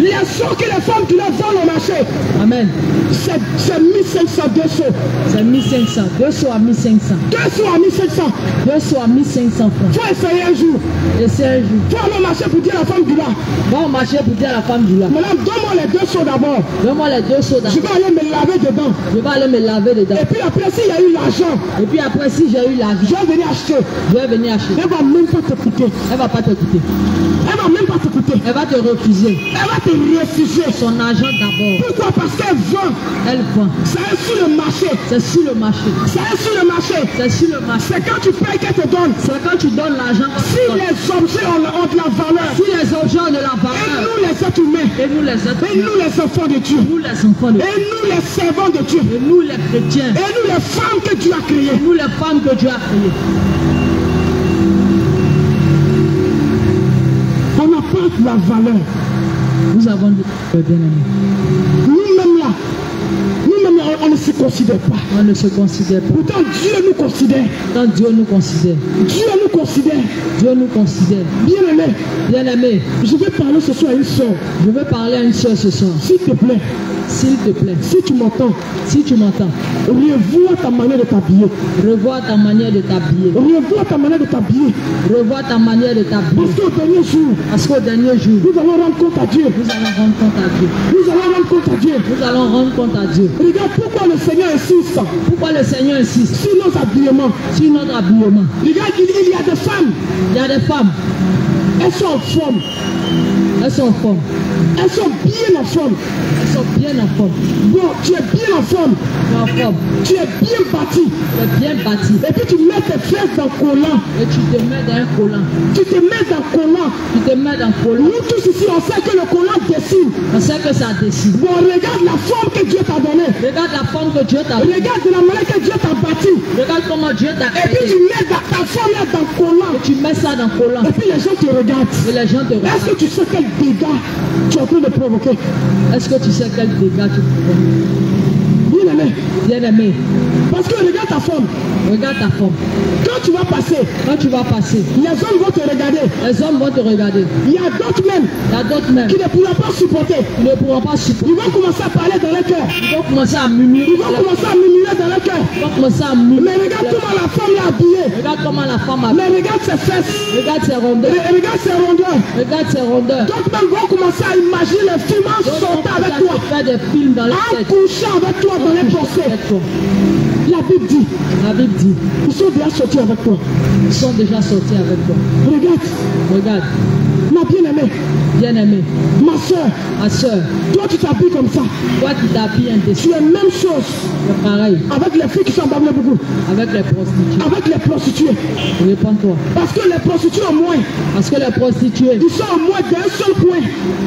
Speaker 1: les sons que les femmes qui leur vendent au marché,
Speaker 2: Amen.
Speaker 1: c'est 1500, 200.
Speaker 2: C'est 1500. 200 à 1500.
Speaker 1: 200 à 1500.
Speaker 2: 200 à 1500 francs.
Speaker 1: Faut essayer un jour.
Speaker 2: Et c'est un jour.
Speaker 1: Faut aller au marché pour dire à la femme du là.
Speaker 2: Va au marché pour dire à la femme du là.
Speaker 1: Madame, donne-moi les 200 d'abord.
Speaker 2: Donne-moi les 200
Speaker 1: Je
Speaker 2: d'abord.
Speaker 1: vais aller me laver dedans.
Speaker 2: Je vais aller me laver dedans.
Speaker 1: Et puis après, s'il y a eu l'argent,
Speaker 2: Et puis après, si j'ai eu
Speaker 1: je
Speaker 2: l'argent,
Speaker 1: vais venir acheter.
Speaker 2: je vais venir acheter.
Speaker 1: Elle va même pas t'écouter.
Speaker 2: Elle va pas t'écouter.
Speaker 1: Elle va même pas t'écouter.
Speaker 2: Elle va te refuser
Speaker 1: Elle va te refuser.
Speaker 2: son argent d'abord.
Speaker 1: Pourquoi? Parce qu'elle vend.
Speaker 2: Elle vend.
Speaker 1: Ça est sur le marché.
Speaker 2: C'est sur le marché.
Speaker 1: Ça est sur le marché.
Speaker 2: C'est sur le marché.
Speaker 1: C'est quand tu payes qu'elle te donne.
Speaker 2: C'est quand tu donnes l'argent.
Speaker 1: Si les objets ont de la valeur,
Speaker 2: Si les objets ont de la
Speaker 1: et
Speaker 2: valeur,
Speaker 1: nous les êtres humains,
Speaker 2: et nous les êtres,
Speaker 1: et nous les enfants de Dieu,
Speaker 2: nous les enfants de Dieu,
Speaker 1: et nous les servants de Dieu,
Speaker 2: et nous les chrétiens,
Speaker 1: et nous les femmes que Dieu a
Speaker 2: et
Speaker 1: créées,
Speaker 2: nous les femmes que Dieu a créées,
Speaker 1: on n'a pas de la valeur.
Speaker 2: nous avons de bien-aimés.
Speaker 1: Nous-mêmes là, on ne se considère pas.
Speaker 2: On ne se considère pas.
Speaker 1: Pourtant, Dieu nous considère.
Speaker 2: Quand Dieu nous considère,
Speaker 1: Dieu nous considère.
Speaker 2: Dieu nous considère.
Speaker 1: Bien-aimé,
Speaker 2: Bien-aimé,
Speaker 1: je vais parler ce soir à une soeur.
Speaker 2: je veux parler à une soeur ce soir.
Speaker 1: S'il te plaît,
Speaker 2: S'il te plaît,
Speaker 1: si tu m'entends,
Speaker 2: si tu m'entends,
Speaker 1: revois ta manière de t'habiller.
Speaker 2: revois ta manière de t'habiller.
Speaker 1: Revois ta manière de t'habiller.
Speaker 2: Revois ta manière de t'habiller.
Speaker 1: Parce qu'au dernier jour,
Speaker 2: Parce qu'au dernier jour,
Speaker 1: nous allons rendre compte à Dieu.
Speaker 2: nous allons rendre compte à Dieu.
Speaker 1: Nous allons rendre compte à Dieu.
Speaker 2: Nous allons rendre compte à Dieu.
Speaker 1: Regarde pourquoi le Seigneur insiste
Speaker 2: Pourquoi le Seigneur insiste
Speaker 1: sur nos habillements.
Speaker 2: sur notre habillement?
Speaker 1: Regarde, il y a des femmes,
Speaker 2: Il y a des femmes,
Speaker 1: elles sont en forme.
Speaker 2: elles sont en forme.
Speaker 1: Elles sont bien en forme.
Speaker 2: Elles sont bien en forme.
Speaker 1: Bon, tu es bien en forme.
Speaker 2: Tu es en forme.
Speaker 1: Tu es bien bâti.
Speaker 2: Tu es bien bâti.
Speaker 1: Et puis tu mets tes fesses dans le collant.
Speaker 2: Et tu te mets dans un collant.
Speaker 1: Tu te mets dans le collant.
Speaker 2: Tu te mets dans le collant.
Speaker 1: Nous tous ici, on sait que le collant descend. dessine.
Speaker 2: On sait que ça dessine.
Speaker 1: Bon, regarde la forme que Dieu t'a donnée.
Speaker 2: Regarde la forme que Dieu t'a donnée.
Speaker 1: Regarde la manière que Dieu t'a bâti.
Speaker 2: Regarde comment Dieu t'a
Speaker 1: Et puis
Speaker 2: créé.
Speaker 1: tu mets ta forme là dans collant.
Speaker 2: Et tu mets ça dans collant.
Speaker 1: Et puis les gens te regardent.
Speaker 2: Et les gens te
Speaker 1: Est-ce
Speaker 2: regardent.
Speaker 1: que tu sais quel dégât tu es en train de provoquer?
Speaker 2: Est-ce que tu sais quel dégât tu provoques?
Speaker 1: Bien aimé.
Speaker 2: Bien aimé,
Speaker 1: Parce que regarde ta forme.
Speaker 2: regarde ta forme.
Speaker 1: Quand tu vas passer,
Speaker 2: Quand tu vas passer,
Speaker 1: les hommes vont te regarder.
Speaker 2: les hommes vont te regarder.
Speaker 1: Il y a d'autres même
Speaker 2: Il y a d'autres même
Speaker 1: qui ne pourront pas supporter.
Speaker 2: qui ne pourront pas supporter.
Speaker 1: Ils vont commencer à parler dans leur cœur.
Speaker 2: Ils vont commencer à murmurer.
Speaker 1: Ils vont commencer à murmurer dans leur cœur.
Speaker 2: Ils vont commencer à murmurer.
Speaker 1: Mais regarde comment la femme est habillée.
Speaker 2: Regarde comment la femme a.
Speaker 1: Mais regarde ses fesses.
Speaker 2: Regarde ses rondeurs.
Speaker 1: Regarde ses rondeurs.
Speaker 2: Regarde ses rondeurs.
Speaker 1: D'autres même vont commencer à imaginer les films en
Speaker 2: D'autres vont
Speaker 1: sautant avec
Speaker 2: commencer
Speaker 1: toi.
Speaker 2: à faire des films dans leur
Speaker 1: En
Speaker 2: tête.
Speaker 1: couchant avec toi dans les pensées.
Speaker 2: Avec toi.
Speaker 1: La Bible dit,
Speaker 2: La Bible dit,
Speaker 1: ils sont déjà sortis avec toi.
Speaker 2: ils sont déjà sortis avec toi.
Speaker 1: Regarde,
Speaker 2: Regarde,
Speaker 1: ma bien-aimée,
Speaker 2: bien aimé,
Speaker 1: ma soeur,
Speaker 2: ma soeur,
Speaker 1: toi tu t'habilles comme ça.
Speaker 2: toi qui t'habilles
Speaker 1: Tu
Speaker 2: indécis,
Speaker 1: es même chose
Speaker 2: c'est pareil
Speaker 1: avec les filles qui sont babblées beaucoup,
Speaker 2: avec les prostituées.
Speaker 1: avec les prostituées.
Speaker 2: Réponds-toi.
Speaker 1: Parce que les prostituées au moins,
Speaker 2: Parce que les prostituées,
Speaker 1: ils sont au moins d'un seul point.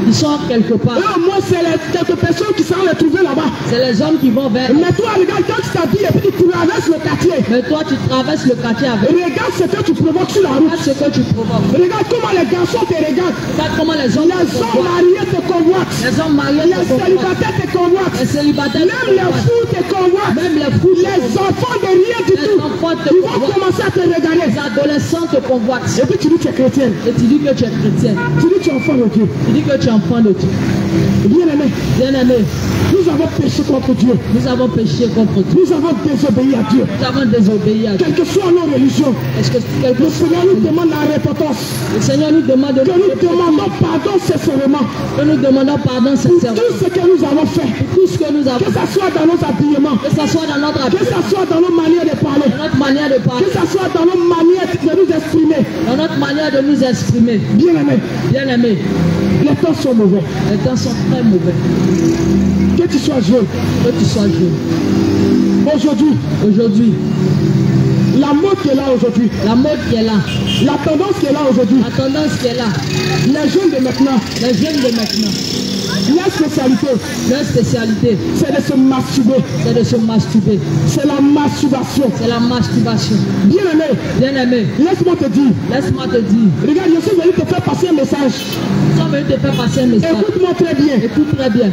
Speaker 2: ils sont quelque part.
Speaker 1: Et au moins c'est quelques personnes qui seront les trouver là-bas.
Speaker 2: C'est les hommes qui vont vers.
Speaker 1: Mais toi regarde quand tu t'habilles et puis tu traverses le quartier.
Speaker 2: Mais toi, tu traverses le quartier avec.
Speaker 1: Regarde ce que tu provoques sur la route.
Speaker 2: Regarde ce que tu provoques.
Speaker 1: Regarde comment les garçons te regardent.
Speaker 2: Regarde comment les hommes
Speaker 1: Les
Speaker 2: te
Speaker 1: hommes
Speaker 2: convoitent.
Speaker 1: mariés te convoitent.
Speaker 2: Les hommes mariés
Speaker 1: Les
Speaker 2: te convoitent.
Speaker 1: célibataires te convoitent.
Speaker 2: Les célibataires
Speaker 1: Même
Speaker 2: te
Speaker 1: les
Speaker 2: convoitent.
Speaker 1: fous te convoitent.
Speaker 2: Même les fous te
Speaker 1: Les
Speaker 2: convoitent.
Speaker 1: enfants de rien du
Speaker 2: Les
Speaker 1: tout.
Speaker 2: enfants te
Speaker 1: Ils vont
Speaker 2: convoitent.
Speaker 1: commencer à te regarder.
Speaker 2: Les adolescents te convoitent.
Speaker 1: Et puis tu dis que tu es chrétienne.
Speaker 2: Et tu dis que tu es chrétienne.
Speaker 1: Tu dis que tu es enfant de Dieu.
Speaker 2: Tu dis que tu es enfant de Dieu.
Speaker 1: Bien aimé,
Speaker 2: Bien aimé,
Speaker 1: nous avons péché contre Dieu.
Speaker 2: nous avons péché contre Dieu.
Speaker 1: Nous avons désobéi à Dieu.
Speaker 2: Nous avons désobéi à Dieu.
Speaker 1: Quelles que soient nos religions,
Speaker 2: Est-ce que quelque
Speaker 1: le Seigneur nous demande la repentance.
Speaker 2: Le Seigneur nous demande de
Speaker 1: Que nous demandons pardon sincèrement
Speaker 2: que nous demandons pardon
Speaker 1: pour
Speaker 2: sincèrement
Speaker 1: tout ce que nous avons fait.
Speaker 2: pour tout ce que nous avons
Speaker 1: Que
Speaker 2: fait.
Speaker 1: ça soit dans nos habillements,
Speaker 2: Que ce soit dans notre
Speaker 1: que
Speaker 2: habitude,
Speaker 1: ça soit dans nos manières de parler,
Speaker 2: dans notre manière de parler,
Speaker 1: que ça soit dans nos manières de nous exprimer.
Speaker 2: dans notre manière de nous exprimer.
Speaker 1: Bien aimé,
Speaker 2: Bien aimé,
Speaker 1: les temps sont mauvais.
Speaker 2: les temps sont très mauvais.
Speaker 1: Que tu sois jeune,
Speaker 2: Que tu sois jeune.
Speaker 1: aujourd'hui,
Speaker 2: Aujourd'hui,
Speaker 1: la mode qui est là aujourd'hui,
Speaker 2: la mode qui est là,
Speaker 1: la tendance qui est là aujourd'hui,
Speaker 2: la tendance qui est là,
Speaker 1: les jeunes de maintenant,
Speaker 2: les jeunes de maintenant,
Speaker 1: leur spécialité,
Speaker 2: leur spécialité,
Speaker 1: c'est de se masturber.
Speaker 2: c'est de se masturber.
Speaker 1: C'est la masturbation.
Speaker 2: C'est la masturbation.
Speaker 1: Bien aimé,
Speaker 2: Bien aimé,
Speaker 1: laisse-moi te dire,
Speaker 2: laisse-moi te dire,
Speaker 1: regarde, je suis venu te faire passer un message.
Speaker 2: nous sommes venus te faire passer un message.
Speaker 1: Écoute-moi très bien.
Speaker 2: Écoute très bien.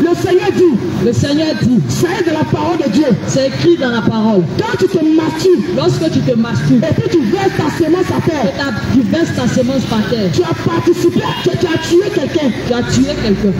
Speaker 1: Le Seigneur dit,
Speaker 2: Le Seigneur dit,
Speaker 1: ça est de la parole de Dieu.
Speaker 2: c'est écrit dans la parole.
Speaker 1: Quand tu te masturbes
Speaker 2: Lorsque tu te masturbes,
Speaker 1: et puis tu verses ta sémence à terre,
Speaker 2: tu verses ta sémence par terre,
Speaker 1: tu as participé, tu as tué quelqu'un.
Speaker 2: tu as tué quelqu'un.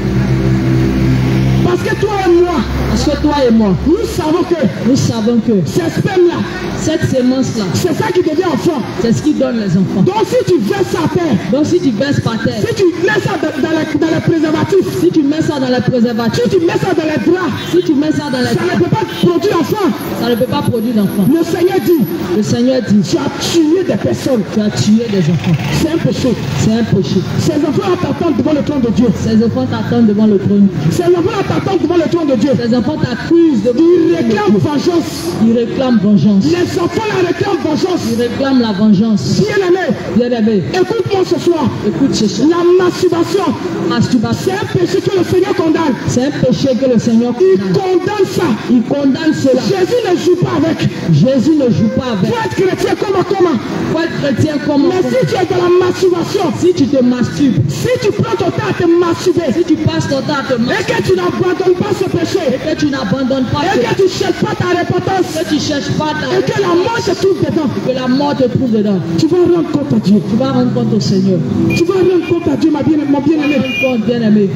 Speaker 1: Parce que toi et moi,
Speaker 2: Parce que toi et moi,
Speaker 1: nous savons que
Speaker 2: nous savons que
Speaker 1: ces spermes-là,
Speaker 2: cette sémence-là,
Speaker 1: c'est ça qui devient enfant.
Speaker 2: c'est ce qui donne les enfants.
Speaker 1: Donc si tu verses ça à terre,
Speaker 2: Donc si tu verses par terre,
Speaker 1: si tu mets ça dans les préservatifs,
Speaker 2: si tu mets ça dans les préservatifs,
Speaker 1: si tu mets ça dans les draps,
Speaker 2: si tu mets ça dans les
Speaker 1: ça ne peut pas produire enfant.
Speaker 2: ça ne peut pas produire d'enfants.
Speaker 1: Le Seigneur dit,
Speaker 2: Le Seigneur dit,
Speaker 1: tu as tué des personnes.
Speaker 2: tu as tué des enfants.
Speaker 1: C'est un péché.
Speaker 2: C'est un péché.
Speaker 1: Ces enfants t'attendent devant le trône de Dieu.
Speaker 2: Ces enfants t'attendent devant le trône de Dieu.
Speaker 1: Ces enfants t'attendent devant le trône de Dieu.
Speaker 2: Ces enfants t'accusent de
Speaker 1: Ils réclament vengeance.
Speaker 2: Ils réclament vengeance.
Speaker 1: Les enfants la réclament vengeance.
Speaker 2: Ils réclament la vengeance.
Speaker 1: Bien aimé,
Speaker 2: Bien aimé,
Speaker 1: écoute-moi ce soir.
Speaker 2: écoute ce soir.
Speaker 1: La masturbation,
Speaker 2: Masturbation,
Speaker 1: c'est un péché que le Seigneur condamne.
Speaker 2: c'est un péché que le Seigneur
Speaker 1: Il
Speaker 2: condamne.
Speaker 1: condamne ça.
Speaker 2: Il condamne cela.
Speaker 1: Jésus ne joue pas avec.
Speaker 2: Jésus ne joue pas avec.
Speaker 1: Faut être chrétien comment.
Speaker 2: Faut être chrétien comme
Speaker 1: Mais si tu es dans la masturbation,
Speaker 2: si tu te masturbes,
Speaker 1: si tu prends ton temps à te masturber
Speaker 2: si tu passes ton temps à te
Speaker 1: et
Speaker 2: masturber
Speaker 1: que tu n'abandonnes pas ce péché,
Speaker 2: et que tu n'abandonnes pas
Speaker 1: et
Speaker 2: cela,
Speaker 1: que tu ne cherches pas ta repentance,
Speaker 2: que tu cherches pas
Speaker 1: et que la mort se trouve dedans,
Speaker 2: que la mort te trouve dedans,
Speaker 1: tu vas rendre compte à Dieu.
Speaker 2: tu vas rendre compte au Seigneur.
Speaker 1: Tu vas rendre compte à Dieu, mon bien-aimé.
Speaker 2: Rendre compte, bien aimé,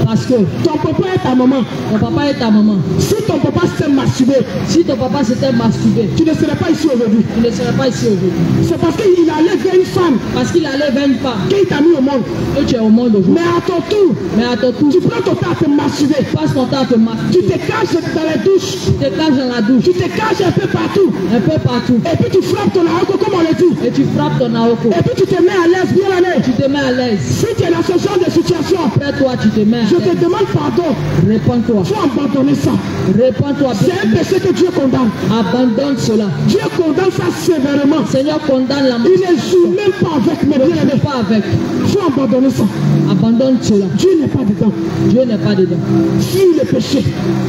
Speaker 1: Parce que ton papa et ta maman,
Speaker 2: ton papa et ta maman,
Speaker 1: si ton papa s'était masturbé,
Speaker 2: si ton papa s'était masturbé,
Speaker 1: tu ne serais pas ici aujourd'hui.
Speaker 2: tu ne serais pas ici aujourd'hui.
Speaker 1: C'est parce qu'il allait vers une femme
Speaker 2: Parce qu'il allait vers une femme
Speaker 1: qu'il t'a mis au monde.
Speaker 2: que tu es au monde aujourd'hui.
Speaker 1: Mais à ton tour,
Speaker 2: Mais à ton tour,
Speaker 1: tu prends ton temps à te masturber.
Speaker 2: passe ton temps à te
Speaker 1: Tu
Speaker 2: masturber.
Speaker 1: te caches dans les douches.
Speaker 2: Tu te caches dans la douche.
Speaker 1: Tu te caches peu partout.
Speaker 2: Un peu partout.
Speaker 1: Et puis tu frappes ton aoko, comme on le dit.
Speaker 2: Et tu frappes ton aoko.
Speaker 1: Et puis tu te mets à l'aise, bien l'année.
Speaker 2: Tu te mets à l'aise.
Speaker 1: Si tu es dans ce genre de situation,
Speaker 2: Après toi, tu te mets à
Speaker 1: je te
Speaker 2: l'aise.
Speaker 1: demande pardon.
Speaker 2: Répands-toi.
Speaker 1: Il faut abandonner ça.
Speaker 2: Répands-toi.
Speaker 1: C'est un péché que Dieu condamne.
Speaker 2: Abandonne cela.
Speaker 1: Dieu condamne ça sévèrement.
Speaker 2: Seigneur condamne la
Speaker 1: Il ne joue même pas avec mes
Speaker 2: Ne
Speaker 1: bien-aimés.
Speaker 2: joue pas avec.
Speaker 1: Il faut abandonner ça.
Speaker 2: Abandonne cela.
Speaker 1: Dieu n'est pas dedans.
Speaker 2: Dieu n'est pas dedans.
Speaker 1: Fuis le péché.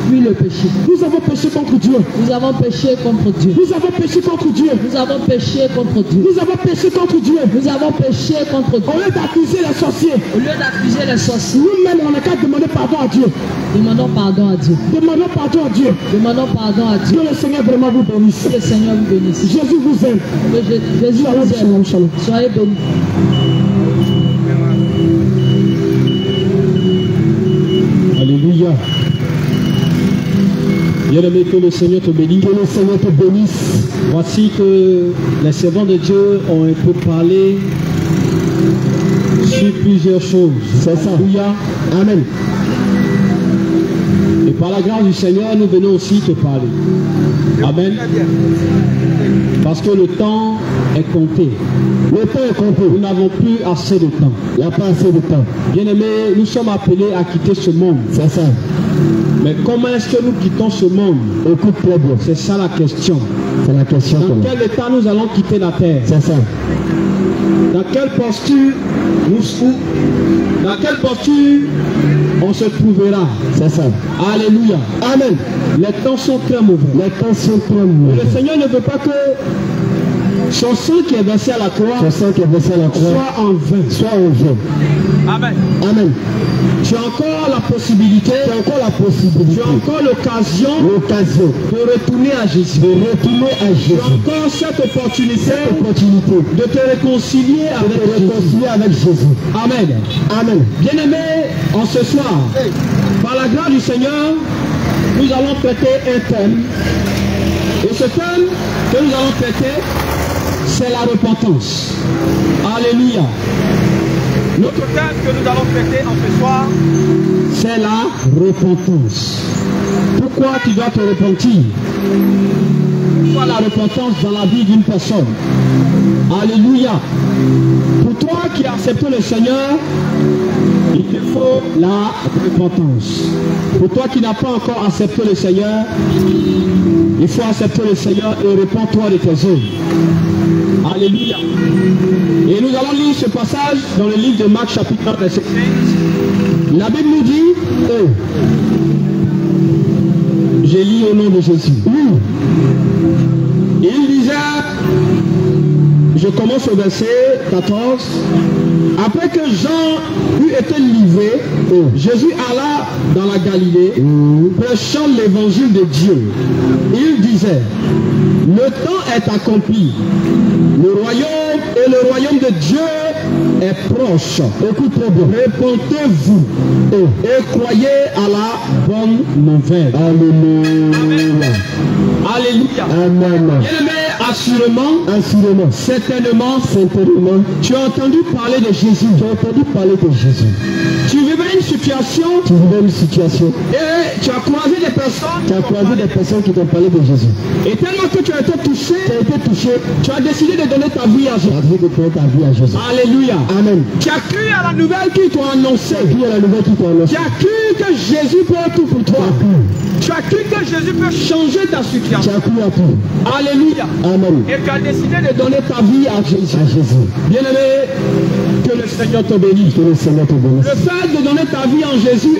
Speaker 2: Fuis le péché.
Speaker 1: Nous avons péché contre Dieu.
Speaker 2: Nous avons péché contre Dieu.
Speaker 1: Nous avons péché contre Dieu.
Speaker 2: Nous avons péché contre Dieu.
Speaker 1: Nous avons péché contre Dieu.
Speaker 2: Nous avons péché contre Dieu.
Speaker 1: Au lieu d'accuser les sorciers,
Speaker 2: Au lieu d'accuser les sorciers,
Speaker 1: nous-mêmes on n'a qu'à demander pardon à Dieu.
Speaker 2: demandons pardon à Dieu.
Speaker 1: Demandons pardon à Dieu.
Speaker 2: Demandons pardon à Dieu.
Speaker 1: Que le Seigneur vraiment vous bénisse.
Speaker 2: Que le Seigneur vous bénisse.
Speaker 1: Jésus vous aime.
Speaker 2: Que Jésus
Speaker 1: Shalom,
Speaker 2: vous aime.
Speaker 1: shalom, shalom.
Speaker 2: Soyez bénis.
Speaker 3: Alléluia. Bien-aimé, que le Seigneur te bénisse.
Speaker 1: Que le Seigneur te bénisse.
Speaker 3: Voici que les servants de Dieu ont un peu parlé sur plusieurs choses.
Speaker 1: C'est ça.
Speaker 3: Alléluia.
Speaker 1: Amen.
Speaker 3: Et par la grâce du Seigneur, nous venons aussi te parler. Amen. Parce que le temps est compté.
Speaker 1: Le temps est compté.
Speaker 3: Nous n'avons plus assez de temps.
Speaker 1: Il n'y a pas assez de temps.
Speaker 3: Bien-aimé, nous sommes appelés à quitter ce monde.
Speaker 1: C'est ça.
Speaker 3: Mais comment est-ce que nous quittons ce monde?
Speaker 1: Écoute très bien.
Speaker 3: C'est ça la question.
Speaker 1: C'est la question.
Speaker 3: Dans quel état nous allons quitter la terre?
Speaker 1: C'est ça.
Speaker 3: Dans quelle posture on se trouvera?
Speaker 1: C'est ça.
Speaker 3: Alléluia.
Speaker 1: Amen.
Speaker 3: Les temps sont très mauvais.
Speaker 1: Les temps sont très
Speaker 3: Le
Speaker 1: mauvais.
Speaker 3: Seigneur ne veut pas que son sang qui est versé à la croix
Speaker 1: Je sens que versé à la croix
Speaker 3: soit en vain.
Speaker 1: soit au jeu.
Speaker 3: Amen.
Speaker 1: Amen.
Speaker 3: Tu as encore la possibilité,
Speaker 1: Tu as encore la
Speaker 3: tu
Speaker 1: possibilité,
Speaker 3: as encore l'occasion
Speaker 1: l'occasion
Speaker 3: de retourner à Jésus.
Speaker 1: de retourner à
Speaker 3: Tu as
Speaker 1: Jésus.
Speaker 3: encore cette opportunité
Speaker 1: Cette opportunité
Speaker 3: de te réconcilier
Speaker 1: de
Speaker 3: avec
Speaker 1: te
Speaker 3: Jésus.
Speaker 1: réconcilier avec Jésus.
Speaker 3: Amen.
Speaker 1: Amen.
Speaker 3: Bien-aimés, en ce soir, par la grâce du Seigneur, nous allons traiter un thème. Et ce thème que nous allons traiter, c'est la repentance. Alléluia.
Speaker 4: Notre thème que nous allons traiter en ce soir,
Speaker 3: C'est la repentance. Pourquoi tu dois te repentir? Pourquoi la repentance dans la vie d'une personne? Alléluia. Pour toi qui as accepté le Seigneur, il te faut la repentance. Pour toi qui n'as pas encore accepté le Seigneur, il faut accepter le Seigneur et repens-toi de tes œuvres. Alléluia. Et nous allons lire ce passage dans le livre de Marc chapitre 9, verset 15. La Bible nous dit, j'ai lu au nom de Jésus. Il disait, je commence au verset 14. Après que Jean eut été livré, Jésus alla dans la Galilée, prêchant l'évangile de Dieu. Il disait, le temps est accompli, le royaume et le royaume de Dieu est proche. Écoutez bien, répondez-vous et croyez à la bonne nouvelle.
Speaker 1: Alléluia.
Speaker 3: Alléluia.
Speaker 1: Amen.
Speaker 3: Bien-aimé, assurément,
Speaker 1: Assurément.
Speaker 3: certainement,
Speaker 1: Certainement.
Speaker 3: tu as entendu parler de Jésus.
Speaker 1: Tu as entendu parler de Jésus.
Speaker 3: Tu vivais une situation
Speaker 1: Tu vivais une situation.
Speaker 3: et tu as croisé des personnes.
Speaker 1: Tu as croisé des personnes qui t'ont parlé de Jésus.
Speaker 3: Et tellement que tu as été touché,
Speaker 1: Tu as été touché.
Speaker 3: tu as décidé de donner ta vie à
Speaker 1: Tu
Speaker 3: Jésus.
Speaker 1: as vu de donner ta vie à Jésus.
Speaker 3: Alléluia.
Speaker 1: Amen.
Speaker 3: Tu as cru à la nouvelle qu'ils t'ont annoncée.
Speaker 1: Puis il y a la nouvelle qui t'a annoncé.
Speaker 3: Tu as cru que Jésus peut tout pour toi. Tu as cru que Jésus peut changer ta
Speaker 1: Tu
Speaker 3: situation.
Speaker 1: as cru à tout.
Speaker 3: Alléluia.
Speaker 1: Amen.
Speaker 3: Et tu as décidé de donner ta vie à Jésus.
Speaker 1: À Jésus.
Speaker 3: Bien-aimé, que le Seigneur te bénisse.
Speaker 1: Que le Seigneur te bénisse.
Speaker 3: Le fait de donner ta vie à Jésus,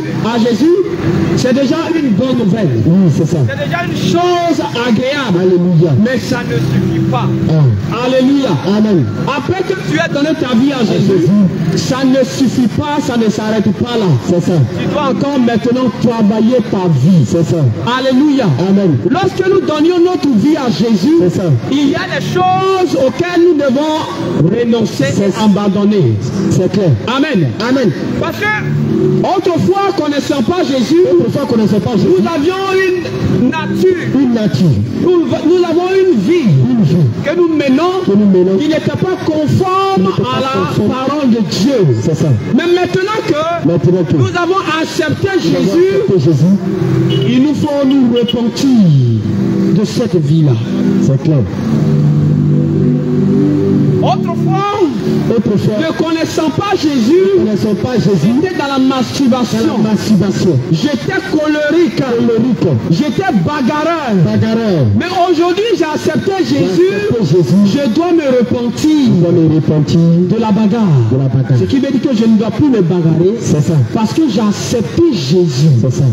Speaker 3: c'est déjà une bonne nouvelle.
Speaker 1: Oui, c'est ça.
Speaker 3: C'est déjà une chose agréable.
Speaker 1: Alléluia.
Speaker 3: Mais ça ne suffit pas.
Speaker 1: Ah.
Speaker 3: Alléluia.
Speaker 1: Amen.
Speaker 3: Après que tu aies donné ta vie à Jésus, ça ne suffit pas, ça ne s'arrête pas là.
Speaker 1: C'est ça.
Speaker 3: Tu dois encore maintenant travailler ta vie.
Speaker 1: C'est ça.
Speaker 3: Alléluia.
Speaker 1: Amen.
Speaker 3: Lorsque nous donnions notre vie à Jésus,
Speaker 1: C'est ça.
Speaker 3: il y a des choses auxquelles nous devons renoncer et abandonner.
Speaker 1: C'est clair.
Speaker 3: Amen.
Speaker 1: Amen.
Speaker 3: Parce que autrefois, connaissant pas Jésus,
Speaker 1: Autrefois qu'on ne sait pas Jésus.
Speaker 3: nous avions une nature,
Speaker 1: Une nature.
Speaker 3: nous avons une vie
Speaker 1: Une vie
Speaker 3: que nous menons
Speaker 1: que nous menons.
Speaker 3: qui n'était pas conforme à la parole de Dieu.
Speaker 1: C'est ça.
Speaker 3: Mais maintenant que
Speaker 1: Maintenant que
Speaker 3: nous avons accepté
Speaker 1: nous avons
Speaker 3: Jésus,
Speaker 1: accepté Jésus,
Speaker 3: il nous faut nous repentir de cette vie-là. C'est clair. Autrefois, ne connaissant pas Jésus, j'étais dans la masturbation. J'étais colérique. J'étais bagarreur. Mais aujourd'hui, j'ai accepté Jésus. Je dois me repentir de la bagarre. Ce qui veut dire que je ne dois plus me bagarrer. C'est ça. Parce que j'ai accepté Jésus. C'est ça.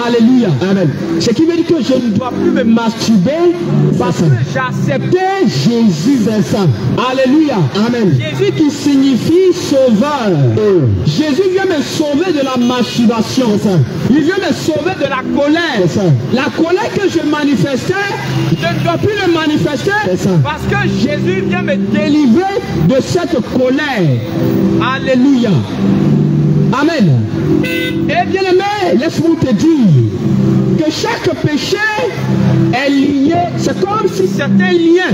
Speaker 3: Alléluia. Amen. Ce qui veut dire que je ne dois plus me masturber parce que j'ai accepté Jésus. C'est ça. Alléluia. Amen. Jésus qui signifie sauveur. Jésus vient me sauver de la masturbation. Il vient me sauver de la colère. La colère que je manifestais, je ne dois plus le manifester parce que Jésus vient me délivrer de cette colère. Alléluia. Amen. Et bien aimé, laisse-moi te dire que chaque péché est lié, c'est comme si c'était un lien.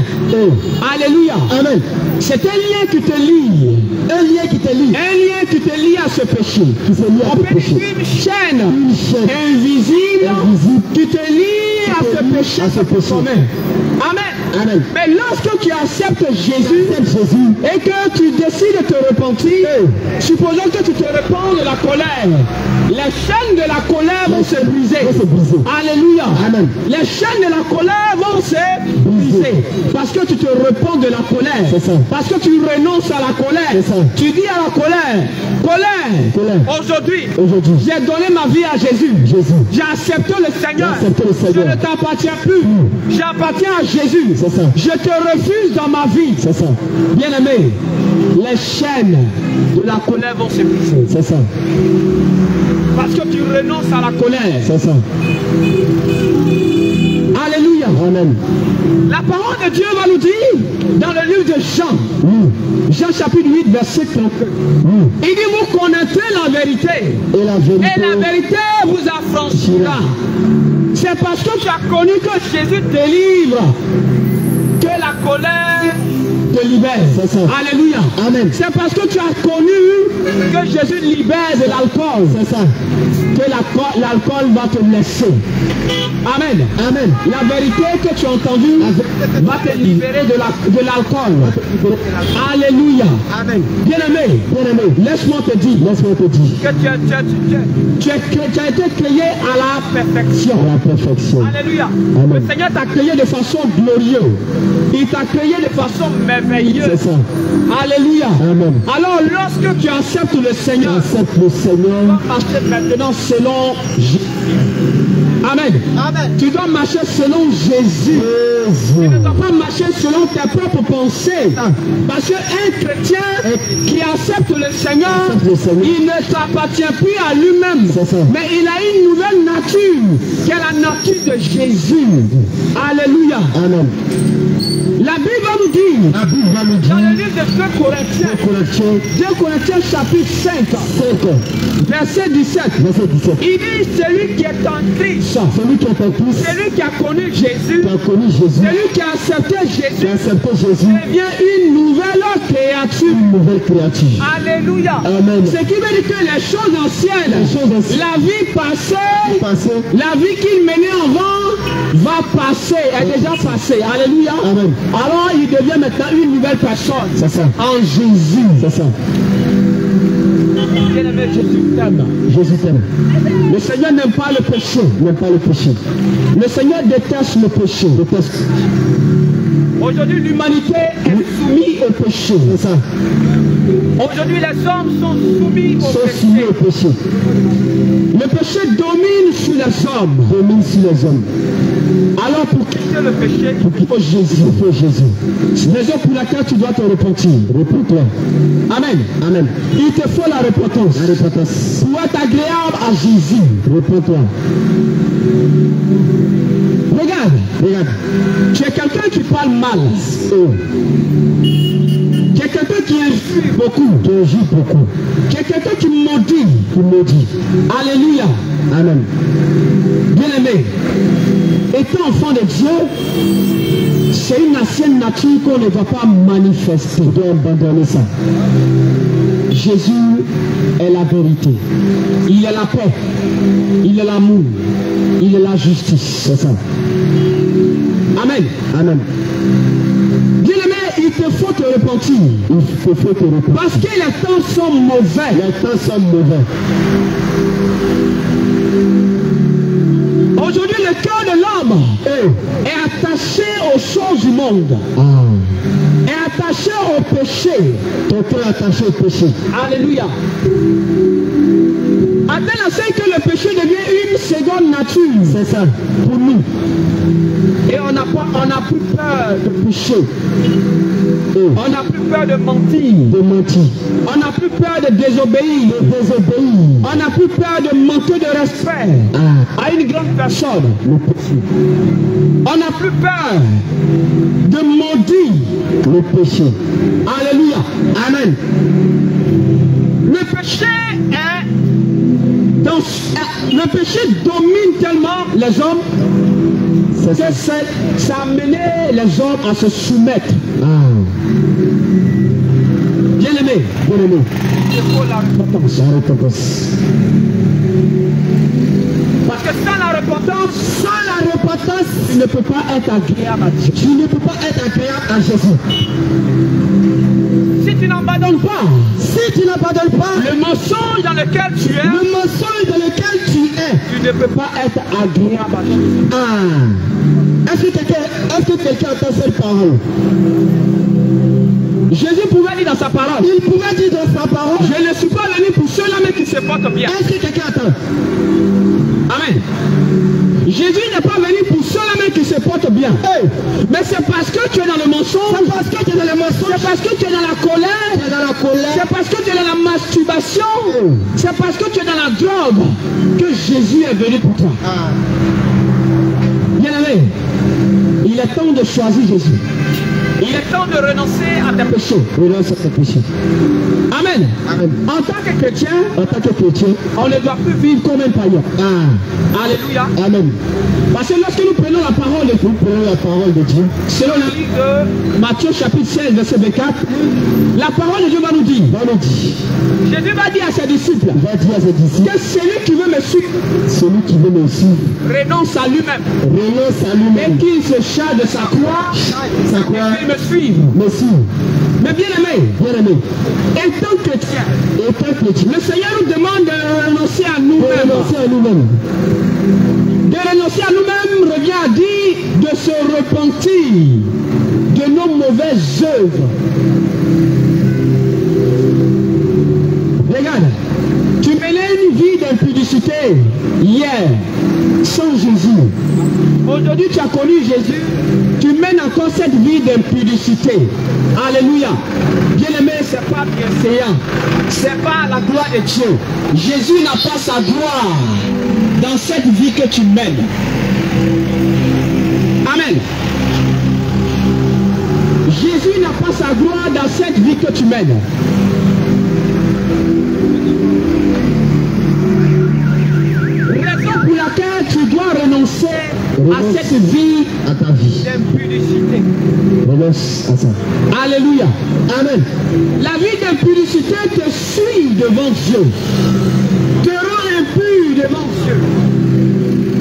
Speaker 3: Alléluia. Amen. C'est un lien qui te lie. Un lien qui te lie. Un lien qui te lie à ce péché. On peut dire une chaîne invisible qui te lie à ce péché. Amen. Amen. Mais lorsque tu acceptes Jésus et que tu décides de te repentir, supposons que tu te repens de la colère, les chaînes de la colère vont se briser. Alléluia. Amen. Les chaînes de la colère vont se briser. Parce que tu te repens de la colère. Parce que tu renonces à la colère. Tu dis à la colère, aujourd'hui, j'ai donné ma vie à Jésus. J'ai accepté le Seigneur. Je ne t'appartiens plus. J'appartiens à Jésus. Je te refuse dans ma vie. Bien aimé, les chaînes de la colère vont se briser. C'est ça. Parce que tu renonces à la colère. C'est ça. Alléluia. Amen. La parole de Dieu va nous dire dans le livre de Jean, Jean chapitre 8, verset 32. Il dit, vous connaîtrez la vérité. Et la vérité vous affranchira. C'est parce que tu as connu que Jésus te délivre que la colère te libère. Alléluia. Amen. C'est parce que tu as connu que Jésus libère de l'alcool. C'est ça. Que l'alcool va te laisser. Amen. Amen. La vérité que tu as entendue va te libérer de l'alcool. Alléluia. Amen. Bien-aimé, laisse-moi te dire que tu as été créé à la perfection. Alléluia. Amen. Le Seigneur t'a créé de façon glorieuse. Il t'a créé de façon merveilleuse. C'est ça. Alléluia. Amen. Alors lorsque tu acceptes le Seigneur, tu vas marcher maintenant selon Jésus. Amen. Amen. Tu dois marcher selon Jésus. Tu ne dois pas marcher selon tes propres pensées. Parce qu'un chrétien qui accepte le Seigneur, il ne s'appartient plus à lui-même. Mais il a une nouvelle nature, qui est la nature de Jésus. Alléluia. Amen. La Bible va nous dire, dans le livre de 2 Corinthiens chapitre 5, verset 17, il dit, celui qui est en Christ, celui qui a connu Jésus, celui qui a accepté Jésus, devient une nouvelle créature. Alléluia. Amen. Ce qui veut dire que les choses anciennes, la vie passée, la vie qu'il menait avant, va passer, est déjà passée. Alléluia. Amen. Alors il devient maintenant une nouvelle personne. C'est ça. En Jésus. C'est ça. Bien-aimé, Jésus t'aime. Jésus t'aime. Le Seigneur n'aime pas le péché. Le Seigneur déteste le péché. Aujourd'hui, l'humanité est soumise au péché. C'est ça. Aujourd'hui, les hommes sont soumis au péché. Le péché domine sur les hommes. Alors pour quitter le péché, il faut Jésus. Raison pour laquelle tu dois te repentir. Repens-toi. Amen. Amen. Il te faut la repentance. Pour être agréable à Jésus. Repens-toi. Regarde. Tu es quelqu'un qui parle mal. Tu es quelqu'un qui injure beaucoup. Tu es quelqu'un qui maudit. Alléluia. Amen. Bien-aimé, étant enfant de Dieu, c'est une ancienne nature qu'on ne va pas manifester. Tu dois abandonner ça. Jésus est la vérité. Il est la paix. Il est l'amour. Il est la justice. C'est ça. Amen. Amen. Bien-aimé, il te faut te repentir. Il te faut te repentir. Parce que les temps sont mauvais. Les temps sont mauvais. Aujourd'hui, le cœur de l'homme est attaché aux choses du monde. Est attaché au péché. Ton cœur est attaché au péché. Alléluia. À tel enseigne que le péché devient une seconde nature. C'est ça. Pour nous. Et on n'a plus peur de pécher. On n'a plus peur de mentir. On n'a plus peur de désobéir. On n'a plus peur de manquer de respect à une grande personne. On n'a plus peur de maudire le péché. Alléluia. Amen. Le péché est le péché domine tellement les hommes que ça a amené les hommes à se soumettre. Bien-aimé, il faut la repentance. Parce que sans la repentance, tu ne peux pas être agréable à Dieu. Tu ne peux pas être agréable à Jésus. Si tu n'abandonnes pas, le mensonge dans lequel tu es, tu ne peux pas être agréable à Dieu. Est-ce que quelqu'un entend cette parole? Jésus pouvait dire dans sa parole. Il pouvait dire dans sa parole. Je ne suis pas venu pour ceux-là mais qui se portent bien. Est-ce que quelqu'un attend? Amen. Jésus n'est pas venu pour ceux-là même qui se portent bien. Mais c'est parce que tu es dans le mensonge. C'est parce que tu es dans le mensonge. C'est parce que tu es dans la colère. C'est parce que tu es dans la masturbation. C'est parce que tu es dans la drogue que Jésus est venu pour toi. Bien-aimé, il est temps de choisir Jésus. Il est temps de renoncer à tes péchés. Amen. En tant que chrétien, on ne doit plus vivre comme un païen. Alléluia. Amen. Parce que lorsque nous prenons la parole de Dieu, selon le livre de Matthieu chapitre 16, verset 24, la parole de Dieu va nous dire, Jésus va dire à ses disciples, que celui qui veut me suivre, renonce à lui-même, et qu'il se charge de sa croix, et me suive. Mais bien aimé, étant chrétien, le Seigneur nous demande de renoncer à nous-mêmes. De renoncer à nous-mêmes revient à dire de se repentir de nos mauvaises œuvres. Regarde, tu menais une vie d'impudicité hier, sans Jésus. Aujourd'hui tu as connu Jésus, tu mènes encore cette vie d'impudicité. Alléluia. Bien-aimé, c'est pas bienséant, c'est pas la gloire de Dieu. Jésus n'a pas sa gloire dans cette vie que tu mènes. Amen. Jésus n'a pas sa gloire dans cette vie que tu mènes. Raison pour laquelle tu dois renoncer à cette vie d'impudicité. Renonce à ça. Alléluia. Amen. La vie d'impudicité te suit devant Dieu. Te rend impur devant Dieu.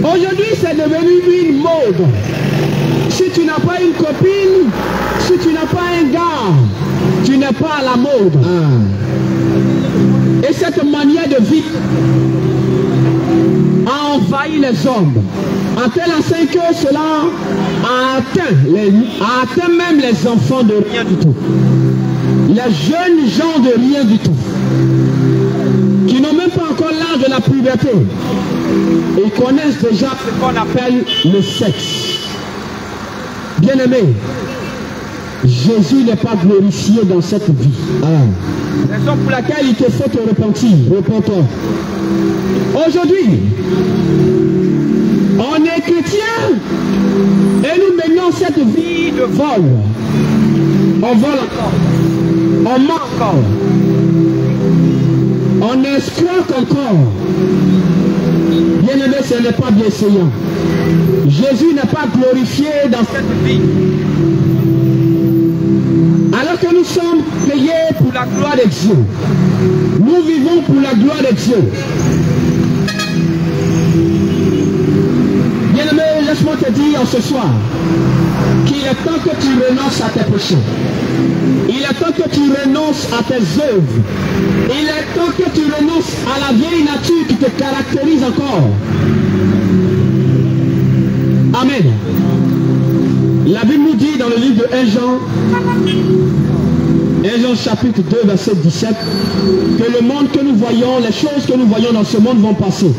Speaker 3: Aujourd'hui, c'est devenu une mode. Si tu n'as pas une copine, si tu n'as pas un gars, tu n'es pas à la mode. Et cette manière de vivre a envahi les hommes. En tel enseigne que cela a atteint même les enfants de rien du tout. Les jeunes gens de rien du tout. Qui n'ont même pas encore l'âge de la puberté. Ils connaissent déjà ce qu'on appelle le sexe. Bien-aimé, Jésus n'est pas glorifié dans cette vie. Raison pour laquelle il te faut te repentir. Repentons. Aujourd'hui, on est chrétien et nous menons cette vie de vol. On vole encore. On ment encore. On escroque encore. Bien-aimé, ce n'est pas bienséant. Jésus n'est pas glorifié dans cette vie. Alors que nous sommes payés pour la gloire de Dieu. Nous vivons pour la gloire de Dieu. Bien-aimé, laisse-moi te dire ce soir qu'il est temps que tu renonces à tes péchés. Il est temps que tu renonces à tes œuvres. Il est temps que tu renonces à la vieille nature qui te caractérise encore. Amen. La Bible nous dit dans le livre de 1 Jean chapitre 2 verset 17 que le monde que nous voyons, les choses que nous voyons dans ce monde vont passer,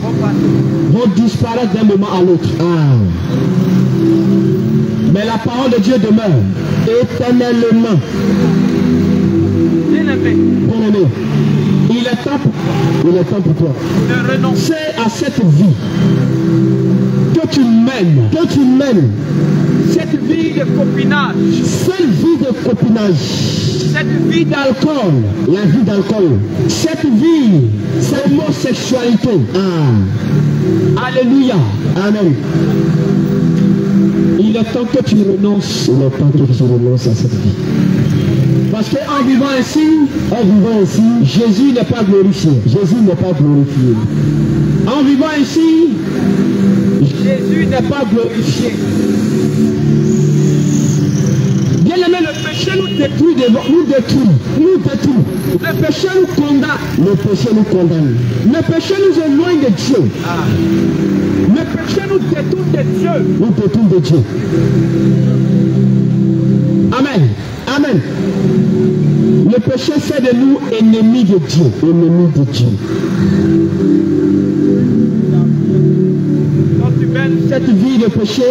Speaker 3: vont disparaître d'un moment à l'autre. Mais la parole de Dieu demeure éternellement. Bien-aimé, il est temps pour toi de renoncer à cette vie que tu mènes,
Speaker 4: Cette vie de copinage,
Speaker 3: cette vie de copinage,
Speaker 4: cette vie
Speaker 3: d'alcool, la vie d'alcool, cette vie, cette homosexualité. Alléluia. Amen. Il est temps que tu renonces. Il est temps que tu renonces à cette vie. Parce qu'en vivant ainsi, Jésus n'est pas glorifié. Jésus n'est pas glorifié. En vivant ainsi, Jésus n'est pas glorifié. Bien-aimé, le péché nous détruit, nous détruit. Le péché nous condamne. Le péché nous éloigne de Dieu. Le péché nous détourne de Dieu. Amen. Amen. Le péché fait de nous ennemis de Dieu. Cette vie de péché,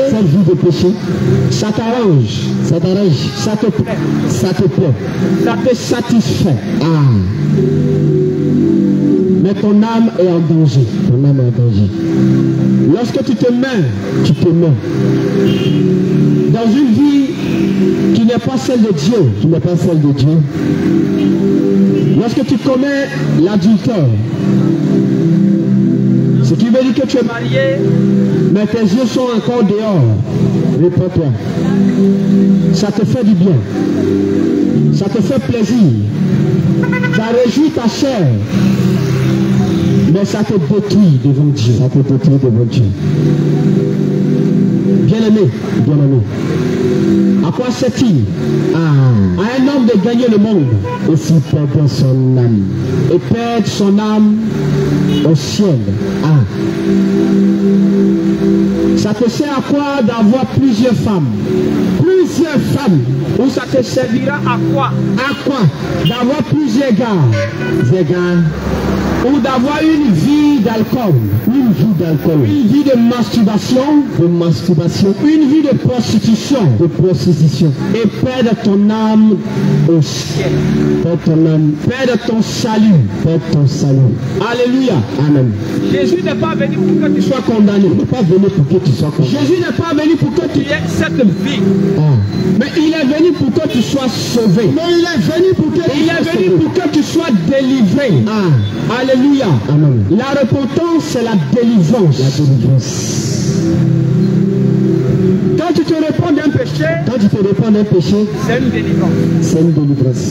Speaker 3: ça t'arrange, ça te plaît, ça te satisfait. Mais ton âme est en danger. Lorsque tu te mets dans une vie qui n'est pas celle de Dieu, lorsque tu commets l'adultère, ce qui veut dire que tu es marié, mais tes yeux sont encore dehors. Réponds-toi. Ça te fait du bien. Ça te fait plaisir. Ça réjouit ta chair. Mais ça te détruit devant Dieu. Bien-aimé. À quoi sert-il à un homme de gagner le monde et s'il perd son âme? Et perdre son âme au ciel. Ça te sert à quoi d'avoir plusieurs femmes? Ou ça te servira à quoi? D'avoir plusieurs gars. Ou d'avoir une vie d'alcool, une vie de masturbation, une vie de prostitution, et perdre ton âme au ciel, perdre ton salut. Alléluia. Amen. Jésus n'est pas venu pour que tu sois condamné. Jésus n'est pas venu pour que tu aies cette vie. Mais il est venu pour que tu sois sauvé. Il est venu pour que tu sois délivré. Alléluia. Amen. La repentance, c'est la délivrance. Quand tu te répands d'un péché, c'est une délivrance.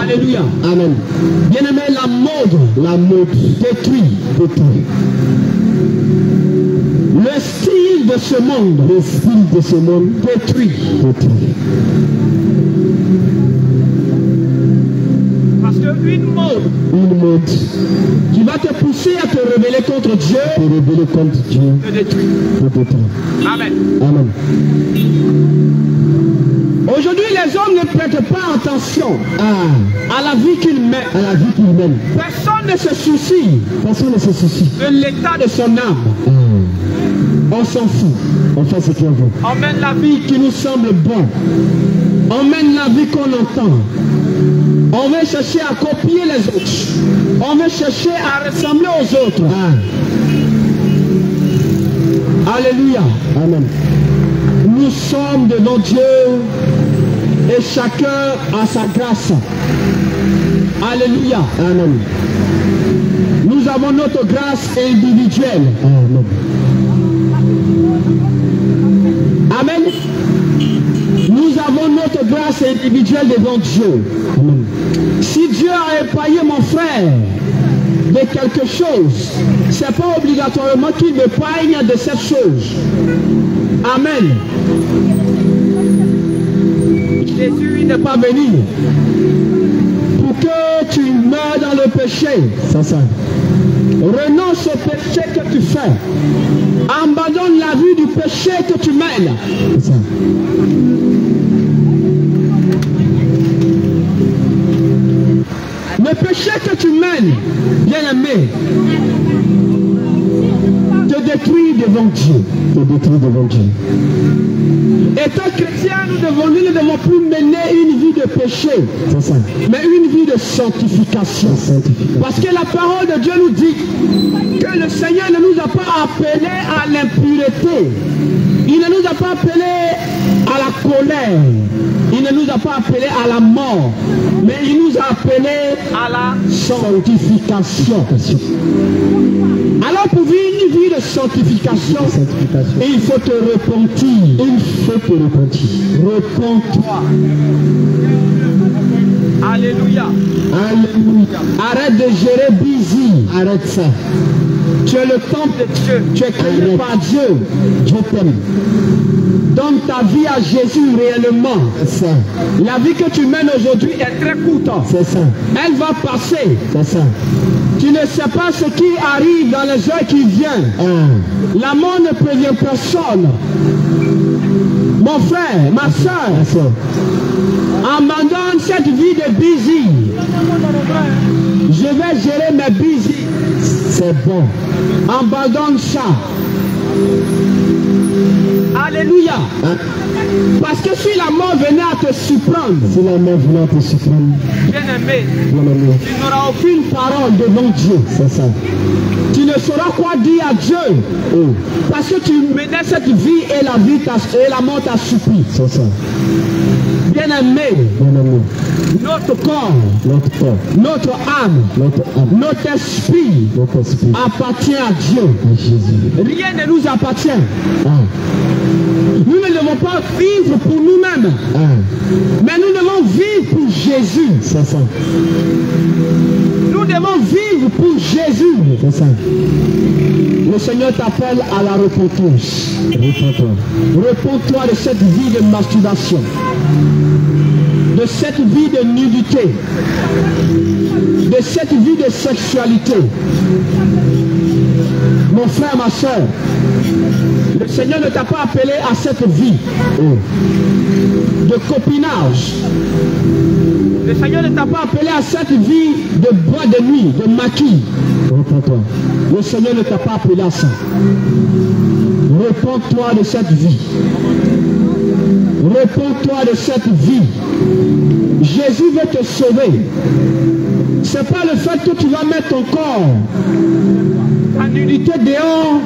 Speaker 3: Alléluia. Amen. Bien-aimé, la mode détruit. Le style de ce monde détruit. Parce qu'une mode qui va te pousser à te rebeller contre Dieu, te détruit. Amen. Aujourd'hui, les hommes ne prêtent pas attention à la vie qu'ils mènent. Personne ne se soucie de l'état de son âme. On s'en fout. On fait ce qu'on veut. On mène la vie qui nous semble bonne. On mène la vie qu'on entend. On veut chercher à copier les autres. On veut chercher à ressembler aux autres. Alléluia. Amen. Nous sommes devant Dieu et chacun a sa grâce. Alléluia. Amen. Nous avons notre grâce individuelle. Amen. Amen. Nous avons notre grâce individuelle devant Dieu.
Speaker 1: Amen.
Speaker 3: Si Dieu a épargné mon frère de quelque chose, c'est pas obligatoirement qu'il m'épargne de cette chose. Amen. Jésus n'est pas venu pour que tu meurs dans le péché.
Speaker 1: C'est ça.
Speaker 3: Renonce au péché que tu fais. Abandonne la vie du péché que tu mènes.
Speaker 1: C'est ça.
Speaker 3: Le péché que tu mènes, bien-aimé, te détruit devant Dieu.
Speaker 1: Te détruit devant Dieu.
Speaker 3: Étant chrétien, nous ne devons plus mener une vie de péché,
Speaker 1: C'est ça.
Speaker 3: mais une vie de sanctification.
Speaker 1: Sanctification.
Speaker 3: Parce que la parole de Dieu nous dit que le Seigneur ne nous a pas appelés à l'impureté. Il ne nous a pas appelés à la colère. Il ne nous a pas appelés à la mort. Mais il nous a appelés à la sanctification. Alors pour vivre une vie de sanctification,
Speaker 1: Sanctification.
Speaker 3: il faut te repentir.
Speaker 1: Il faut te repentir.
Speaker 3: Repends-toi.
Speaker 4: Alléluia.
Speaker 1: Alléluia.
Speaker 3: Arrête de gérer busy.
Speaker 1: Arrête ça.
Speaker 3: Tu es le temple de Dieu. Tu es créé
Speaker 1: Arrête.
Speaker 3: par Dieu.
Speaker 1: Dieu t'aime.
Speaker 3: Donne ta vie à Jésus réellement.
Speaker 1: C'est ça.
Speaker 3: La vie que tu mènes aujourd'hui est très courte.
Speaker 1: C'est ça.
Speaker 3: Elle va passer.
Speaker 1: C'est ça.
Speaker 3: Tu ne sais pas ce qui arrive dans les heures qui viennent.
Speaker 1: Ah.
Speaker 3: La mort ne prévient personne. Mon frère, ma soeur,
Speaker 1: C'est ça.
Speaker 3: abandonne cette vie de busy. Je vais gérer mes busy.
Speaker 1: C'est bon.
Speaker 3: Abandonne ça. Alléluia.
Speaker 1: Ah.
Speaker 3: Parce que si la mort venait à te surprendre,
Speaker 1: Si la mort voulait te surprendre,
Speaker 4: Bien-aimé,
Speaker 1: bien-aimé,
Speaker 3: tu n'auras aucune parole devant Dieu.
Speaker 1: c'est ça.
Speaker 3: Tu ne sauras quoi dire à Dieu.
Speaker 1: Oh,
Speaker 3: Parce que tu menais cette vie et la mort t'a surpris.
Speaker 1: c'est ça.
Speaker 3: Bien-aimé,
Speaker 1: Bien-aimé,
Speaker 3: notre corps,
Speaker 1: notre corps,
Speaker 3: notre âme,
Speaker 1: notre âme,
Speaker 3: notre esprit
Speaker 1: notre esprit,
Speaker 3: appartient à Dieu.
Speaker 1: à Jésus.
Speaker 3: Rien ne nous appartient.
Speaker 1: Ah,
Speaker 3: Nous ne devons pas vivre pour nous-mêmes,
Speaker 1: ah,
Speaker 3: mais nous devons vivre pour Jésus.
Speaker 1: c'est ça.
Speaker 3: Nous devons vivre pour Jésus.
Speaker 1: C'est ça.
Speaker 3: Le Seigneur t'appelle à la repentance.
Speaker 1: Réponds-toi.
Speaker 3: Repends-toi de cette vie de masturbation, de cette vie de nudité, de cette vie de sexualité. Mon frère, ma soeur, le Seigneur ne t'a pas appelé à cette vie
Speaker 1: Oh,
Speaker 3: de copinage. Le Seigneur ne t'a pas appelé à cette vie de bois de nuit, de maquis.
Speaker 1: réponds-toi.
Speaker 3: Le Seigneur ne t'a pas appelé à ça. Repends-toi de cette vie. Repends-toi de cette vie. Jésus veut te sauver. C'est pas le fait que tu vas mettre ton corps en unité dehors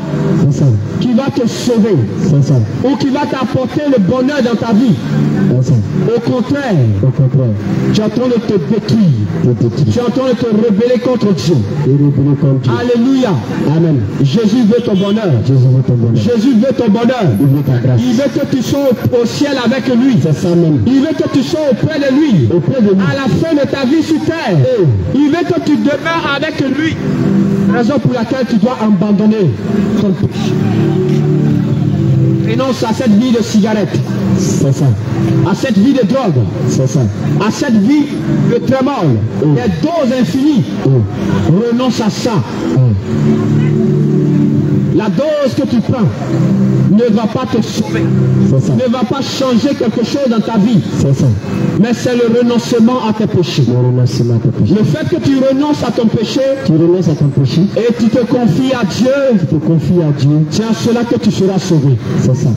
Speaker 1: C'est ça.
Speaker 3: qui va te sauver
Speaker 1: C'est ça.
Speaker 3: ou qui va t'apporter le bonheur dans ta vie.
Speaker 1: C'est ça.
Speaker 3: Au contraire,
Speaker 1: Au contraire,
Speaker 3: tu es en train de te détruire.
Speaker 1: je te
Speaker 3: Tu
Speaker 1: tue.
Speaker 3: es en train de te rebeller contre Dieu.
Speaker 1: Et rebeller contre Dieu.
Speaker 3: Alléluia.
Speaker 1: Amen.
Speaker 3: Jésus veut ton bonheur.
Speaker 1: Jésus veut ton bonheur.
Speaker 3: Jésus veut ton bonheur.
Speaker 1: Il veut ta grâce.
Speaker 3: Il veut que tu sois au ciel avec lui.
Speaker 1: C'est ça même.
Speaker 3: Il veut que tu sois auprès de lui.
Speaker 1: Auprès de lui.
Speaker 3: À la fin de ta vie sur terre. Il veut que tu demeures avec lui. Raison pour laquelle tu dois abandonner ton péché. Renonce à cette vie de cigarette,
Speaker 1: C'est ça.
Speaker 3: à cette vie de drogue,
Speaker 1: C'est ça.
Speaker 3: à cette vie de trémol, des doses infinies.
Speaker 1: Oh,
Speaker 3: Renonce à ça.
Speaker 1: oh,
Speaker 3: La dose que tu prends ne va pas te sauver,
Speaker 1: c'est ça.
Speaker 3: ne va pas changer quelque chose dans ta vie,
Speaker 1: C'est ça.
Speaker 3: mais c'est le renoncement à tes péchés.
Speaker 1: Le renoncement à ton péché.
Speaker 3: Le fait que tu renonces à ton péché
Speaker 1: Tu renonces à ton péché.
Speaker 3: et tu te confies à Dieu,
Speaker 1: Tu te confies à Dieu.
Speaker 3: c'est en cela que tu seras sauvé.
Speaker 1: C'est ça.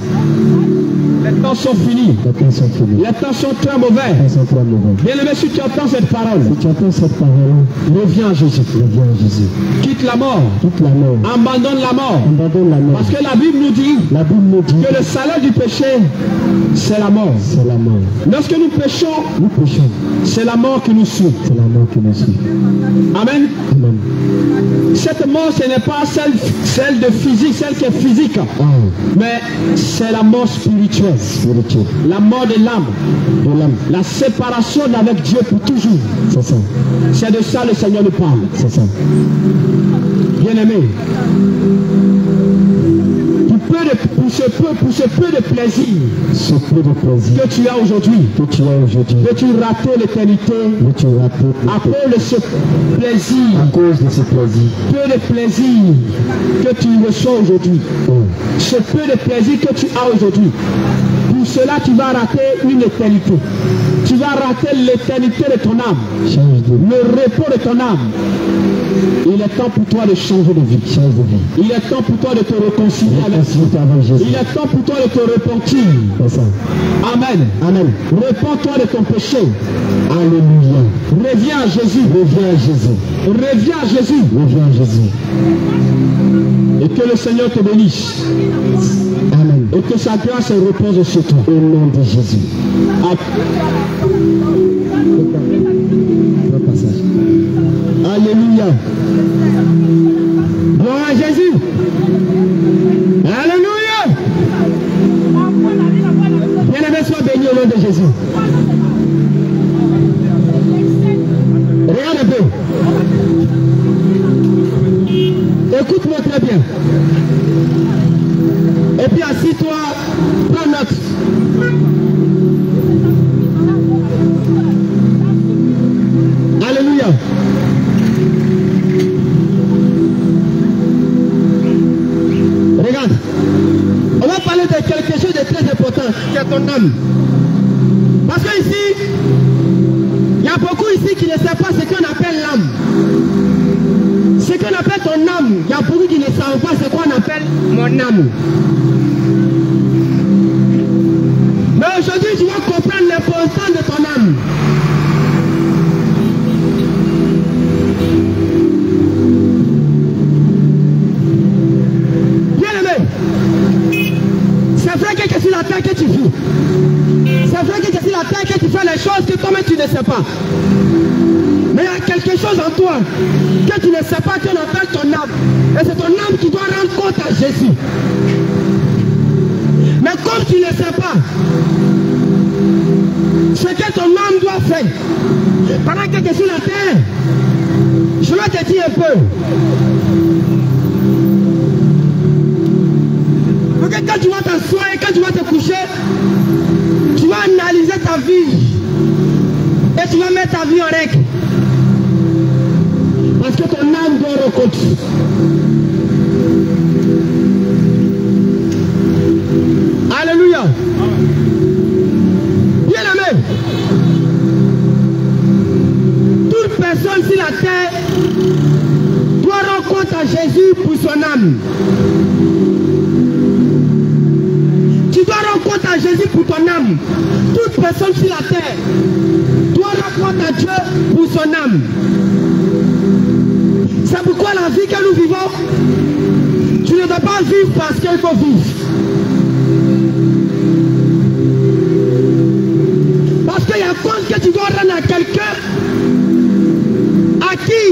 Speaker 3: Les temps sont finis,
Speaker 1: Les temps sont finis.
Speaker 3: les temps sont très
Speaker 1: Les
Speaker 3: mauvais.
Speaker 1: temps sont très mauvais.
Speaker 3: Bien aimé, si tu entends cette parole,
Speaker 1: Si tu entends cette parole,
Speaker 3: reviens à Jésus.
Speaker 1: reviens à Jésus.
Speaker 3: Quitte la mort,
Speaker 1: Toute la mort.
Speaker 3: abandonne la mort.
Speaker 1: Abandonne la mort.
Speaker 3: Parce que la Bible nous dit
Speaker 1: La Bible nous dit
Speaker 3: que le salaire du péché, c'est la mort.
Speaker 1: c'est la mort.
Speaker 3: Lorsque nous péchons,
Speaker 1: Nous péchons.
Speaker 3: c'est la mort qui nous suit.
Speaker 1: C'est la mort qui nous suit.
Speaker 3: Amen.
Speaker 1: Amen.
Speaker 3: Cette mort, ce n'est pas celle de physique, celle qui est physique,
Speaker 1: Ah,
Speaker 3: mais c'est la mort spirituelle. spirituelle. La mort de l'âme. La séparation avec Dieu pour toujours. C'est ça. C'est de ça le Seigneur nous parle. C'est ça. Bien-aimé, pour ce peu de plaisir que tu as aujourd'hui, peux-tu rater l'éternité à cause de ce plaisir, peu de plaisir que tu reçois aujourd'hui, ce peu de plaisir que tu as aujourd'hui. Pour cela, tu vas rater une éternité. Tu vas rater l'éternité de ton âme, le repos de ton âme. Il est temps pour toi de changer de vie. Il est temps pour toi de te réconcilier avec Jésus. Il est temps pour toi de te repentir. Amen. Amen. Repends-toi de ton péché. Alléluia. Reviens à Jésus. Reviens à Jésus. Reviens à Jésus. Reviens à Jésus. Et que le Seigneur te bénisse. Amen. Et que sa grâce repose sur toi. Au nom de Jésus. Alléluia. Gloire à Jésus. Alléluia. Bien-aimé, sois béni au nom de Jésus. Regarde un peu. Écoute-moi très bien. Et puis assis-toi, prends note. Alléluia. Regarde. On va parler de quelque chose de très important, qui est ton âme. Parce que ici, il y a beaucoup ici qui ne savent pas ce qu'on appelle l'âme. Ce qu'on appelle ton âme, il y a beaucoup qui ne savent pas ce qu'on appelle mon âme. Mais aujourd'hui, tu vas comprendre l'importance de ton âme. Bien-aimé, c'est vrai que c'est la terre que tu vis. C'est vrai que c'est la terre que tu fais les choses que toi-même tu ne sais pas. Mais il y a quelque chose en toi que tu ne sais pas, qu'on appelle ton âme. Et c'est ton âme qui doit rendre compte à Jésus. Mais comme tu ne sais pas ce que ton âme doit faire, pendant que tu es sur la terre, je vais te dire un peu. Parce que quand tu vas t'asseoir et quand tu vas te coucher, tu vas analyser ta vie. Et tu vas mettre ta vie en règle. Parce que ton âme doit rencontrer. Alléluia. Bien-aimé, toute personne sur la terre doit rendre compte à Jésus pour son âme. Tu dois rendre compte à Jésus pour ton âme. Toute personne sur la terre doit rendre compte à Dieu pour son âme. C'est pourquoi la vie que nous vivons, tu ne dois pas vivre parce qu'il faut vivre. Parce qu'il y a compte que tu dois rendre à quelqu'un à qui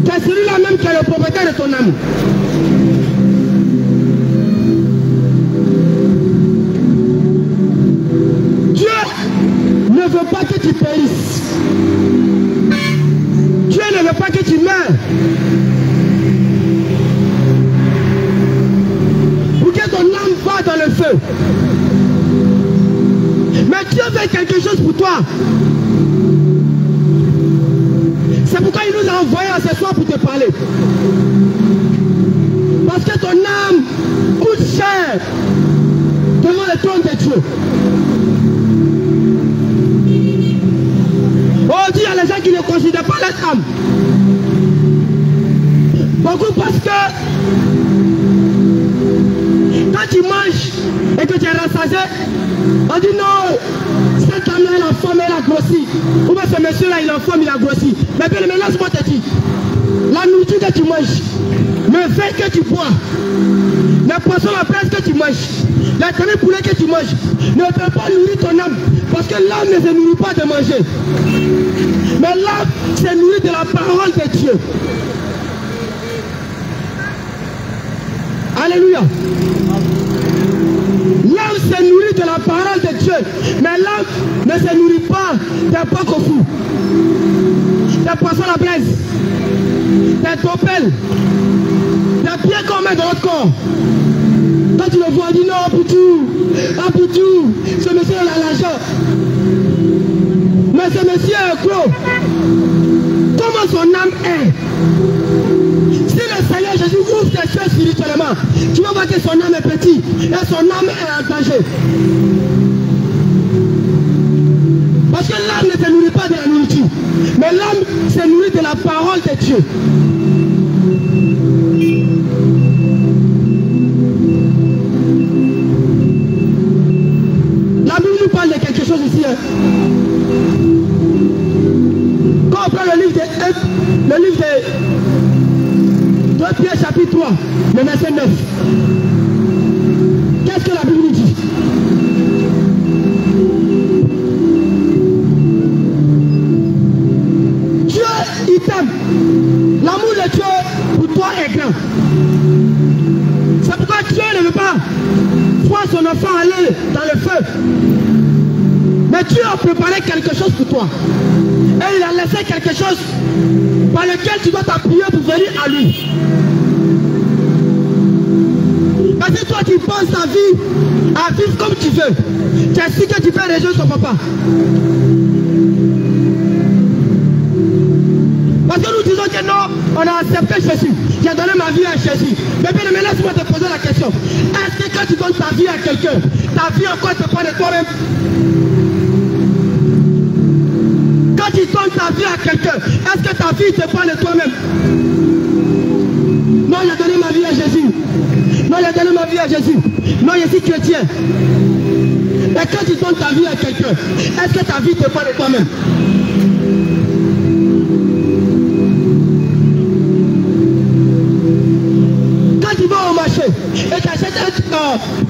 Speaker 3: c'est celui-là même qui est le propriétaire de ton âme. Dieu ne veut pas que tu périsses. Dieu ne veut pas que tu meurs. Pour que ton âme va dans le feu. Mais Dieu veut quelque chose pour toi. C'est pourquoi il nous a envoyé à ce soir pour te parler. Parce que ton âme coûte cher devant le trône de Dieu. Aujourd'hui, il y a les gens qui ne considèrent pas leur âme. Beaucoup parce que quand tu manges et que tu es rassasié, on dit non, cette âme-là, elle est en forme, elle a grossi. Ou bien ce monsieur-là, il est en forme, il a grossi. Mais bien maintenant, ce qu'on te dit, la nourriture que tu manges, le vin que tu bois, les poissons à presse que tu manges, les cannes poulet que tu manges, ne peut pas nourrir ton âme. Parce que l'âme ne se nourrit pas de manger. Mais l'âme se nourrit de la parole de Dieu. Alléluia. L'âme
Speaker 1: L'homme se nourrit de la parole de Dieu. Mais l'homme ne se nourrit pas des pocs au fou, des poissons à la braise, des topelles, des pieds qu'on met dans notre corps. Quand tu le vois, dis non, Poutou, ce monsieur a l'argent. Mais ce monsieur est gros. Comment son âme est? Si le Seigneur Jésus ouvre tes yeux spirituellement, tu vas voir que son âme est petit et son âme est en danger. Parce que l'âme ne se nourrit pas de la nourriture, mais l'âme se nourrit de la parole de Dieu. La Bible nous parle de quelque chose ici. Hein. Quand on prend le livre de 2 Pierre chapitre 3, le verset 9. Qu'est-ce que la Bible nous dit? Dieu, il t'aime. L'amour de Dieu pour toi est grand. C'est pourquoi Dieu ne veut pas voir son enfant aller dans le feu. Mais Dieu a préparé quelque chose pour toi. Et il a laissé quelque chose par lequel tu dois t'appuyer pour venir à lui. Parce que toi tu penses ta vie à vivre comme tu veux, tu es sûr que tu peux rejoindre ton papa. Parce que nous disons que non, on a accepté Jésus. J'ai donné ma vie à Jésus. Mais bien, laisse-moi te poser la question. Est-ce que quand tu donnes ta vie à quelqu'un, ta vie encore te prend de toi-même? Quand tu donnes ta vie à quelqu'un, est-ce que ta vie te prend de toi-même? Non, j'ai donné ma vie à Jésus. Non, j'ai donné ma vie à Jésus. Non, je suis chrétien. Et quand tu donnes ta vie à quelqu'un, est-ce que ta vie te prend de toi-même? Quand tu vas au marché et tu achètes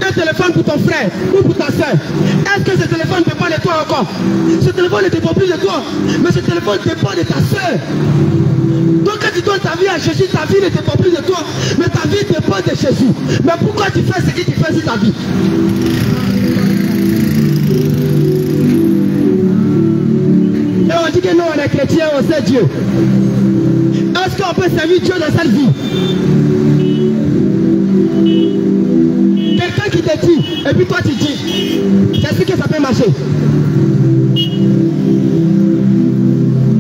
Speaker 1: un téléphone pour ton frère ou pour ta soeur, est-ce que ce téléphone ne dépend de toi encore? Ce téléphone ne dépend plus de toi, mais ce téléphone dépend de ta soeur. Donc quand tu donnes ta vie à Jésus, ta vie ne dépend plus de toi, mais ta vie dépend de Jésus. Mais pourquoi tu fais ce que tu fais sur ta vie? Et on dit que nous on est chrétiens, on sait Dieu. Est-ce qu'on peut servir Dieu dans cette vie? Quelqu'un qui te dit, et puis toi tu dis, qu'est-ce que ça peut marcher?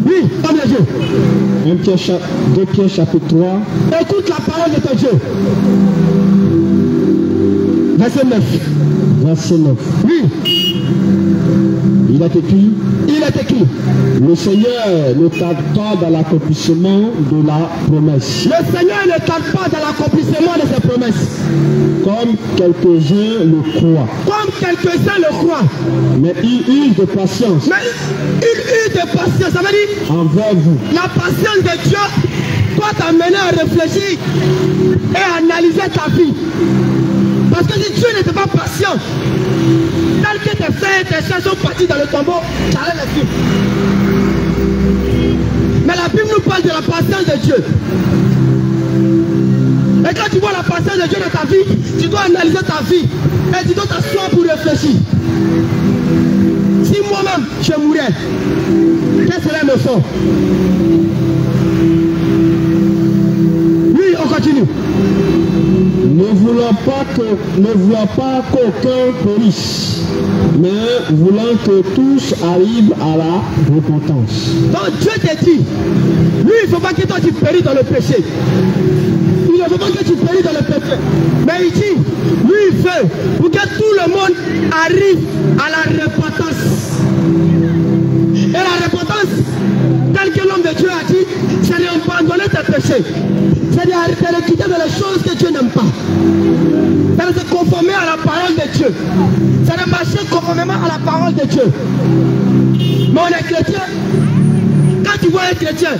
Speaker 1: Oui, comme les yeux.
Speaker 3: 2 Pierre chapitre 3.
Speaker 1: Écoute la parole de ton Dieu. Verset 9.
Speaker 3: Verset 9.
Speaker 1: Oui.
Speaker 3: Il est écrit.
Speaker 1: Il est écrit.
Speaker 3: Le Seigneur ne tarde pas dans l'accomplissement de la promesse.
Speaker 1: Le Seigneur ne tarde pas dans l'accomplissement de ses promesses.
Speaker 3: Comme quelques-uns le croient.
Speaker 1: Comme quelques-uns le croient.
Speaker 3: Mais il use de patience.
Speaker 1: Mais il use de patience. Ça veut dire
Speaker 3: envers vous.
Speaker 1: la patience de Dieu doit t'amener à réfléchir et à analyser ta vie. Parce que si Dieu n'était pas patient, tel que tes frères et tes soeurs sont partis dans le tombeau, tu allais les suivre. Mais la Bible nous parle de la patience de Dieu. Et quand tu vois la patience de Dieu dans ta vie, tu dois analyser ta vie et tu dois t'asseoir pour réfléchir. Si moi-même je mourais, quel serait mon sort? Oui, on continue.
Speaker 3: Ne voulant pas qu'aucun périsse, mais voulant que tous arrivent à la repentance.
Speaker 1: Donc Dieu te dit, lui il ne faut pas que toi tu péris dans le péché. Il ne faut pas que tu péris dans le péché. Mais il dit, lui il veut pour que tout le monde arrive à la repentance. Et la repentance, tel que l'homme de Dieu a dit, c'est d'abandonner tes péchés. C'est de quitter de les choses que Dieu n'aime pas. C'est de se conformer à la parole de Dieu. C'est de marcher conformément à la parole de Dieu. Mais on est chrétien. Quand tu vois un chrétien,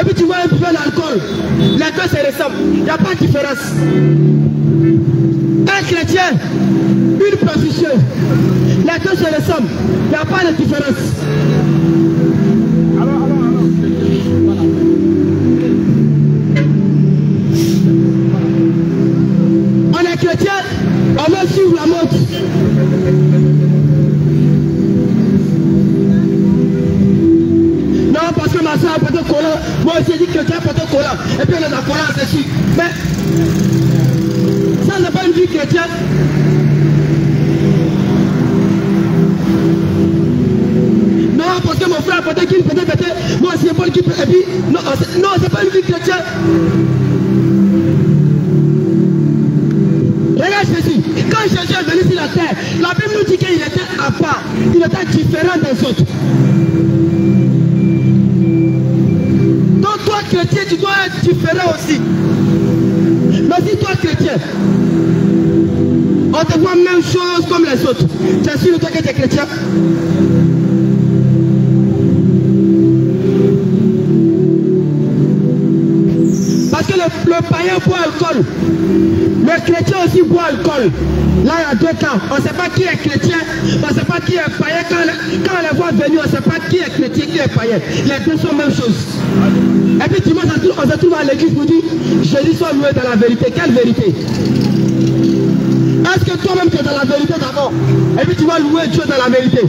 Speaker 1: et puis tu vois un buveur d'alcool, les deux se ressemblent. Il n'y a pas de différence. Un chrétien, une prostituée, les deux se ressemblent. Il n'y a pas de différence.
Speaker 4: Alors. Voilà.
Speaker 1: On est chrétien, on veut suivre la mode.
Speaker 3: Parce que ma soeur a porté collant, moi aussi j'ai dit que tu as porté collant. Et puis on est en collant, c'est sûr. Mais ça n'est pas une vie chrétienne. Non, parce que mon frère a porté qu'il peut péter. Moi aussi, Paul qui peut. Et puis, non, c'est pas une vie chrétienne. Regarde Jésus. Quand Jésus est venu sur la terre, la Bible nous dit qu'il était à part. Il était différent des autres. Donc toi, chrétien, tu dois être différent aussi. Mais si toi, chrétien, on te voit même chose comme les autres, tu es sûr de toi que tu es chrétien? Parce que le païen boit alcool. Le chrétien aussi boit alcool. Là, il y a deux cas. On ne sait pas qui est chrétien, on ne sait pas qui est païen. Quand on les voit venir, on ne sait pas qui est chrétien, qui est païen. Les deux sont la même chose. Et puis dimanche, on se trouve à l'église pour dire, Jésus soit loué dans la vérité. Quelle vérité? Est-ce que toi-même tu es dans la vérité d'abord? Et puis tu vas louer Dieu dans la vérité.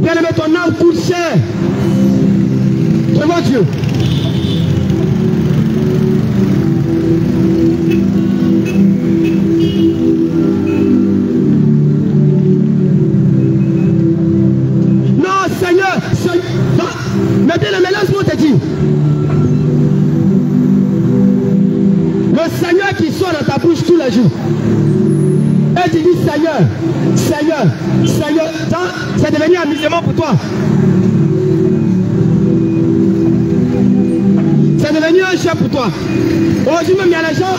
Speaker 3: Bien-aimé, ton âme coûte cher devant Dieu. Non, Seigneur, mais bien-aimé, laisse-moi te dire. Le Seigneur qui sort dans ta bouche tous les jours. Et tu dis Seigneur, Seigneur, Seigneur, c'est devenu un amusement pour toi. C'est devenu un chien pour toi. Aujourd'hui même il y a les gens,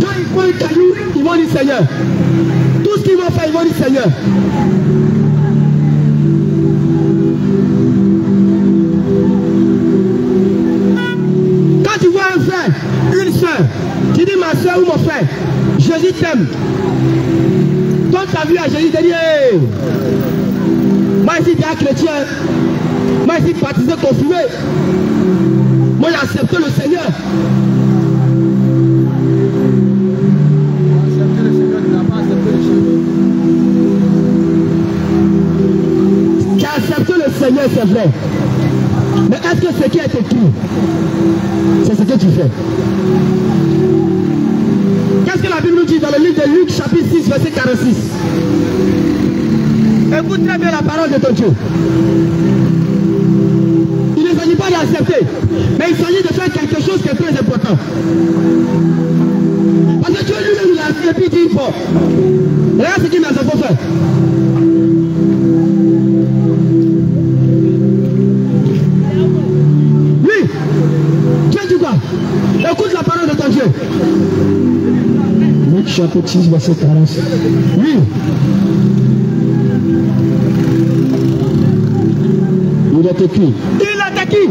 Speaker 3: quand ils prennent un caillou, ils vont dire Seigneur. Tout ce qu'ils vont faire, ils vont dire Seigneur. Quand tu vois un frère, une soeur, tu dis ma soeur ou mon frère, Jésus t'aime. Toi tu as vu à Jésus, tu dis hey. Moi ici tu es un chrétien. Moi ici baptisé, confirmé. Moi j'ai accepté le Seigneur. Tu as accepté le Seigneur, c'est vrai. Mais est-ce que ce qui est écrit, c'est ce que tu fais? Qu'est-ce que la Bible nous dit dans le livre de Luc, chapitre 6, verset 46? Écoute très bien la parole de ton Dieu. Il ne s'agit pas d'accepter, mais il s'agit de faire quelque chose qui est très important. Parce que Dieu lui-même l'a fait et puis il dit bon. Regarde ce qu'il m'a fait faire. Oui, Dieu dit quoi? Écoute la parole de ton Dieu. Luc chapitre 6, verset 46. Oui. Il est écrit. Il est écrit.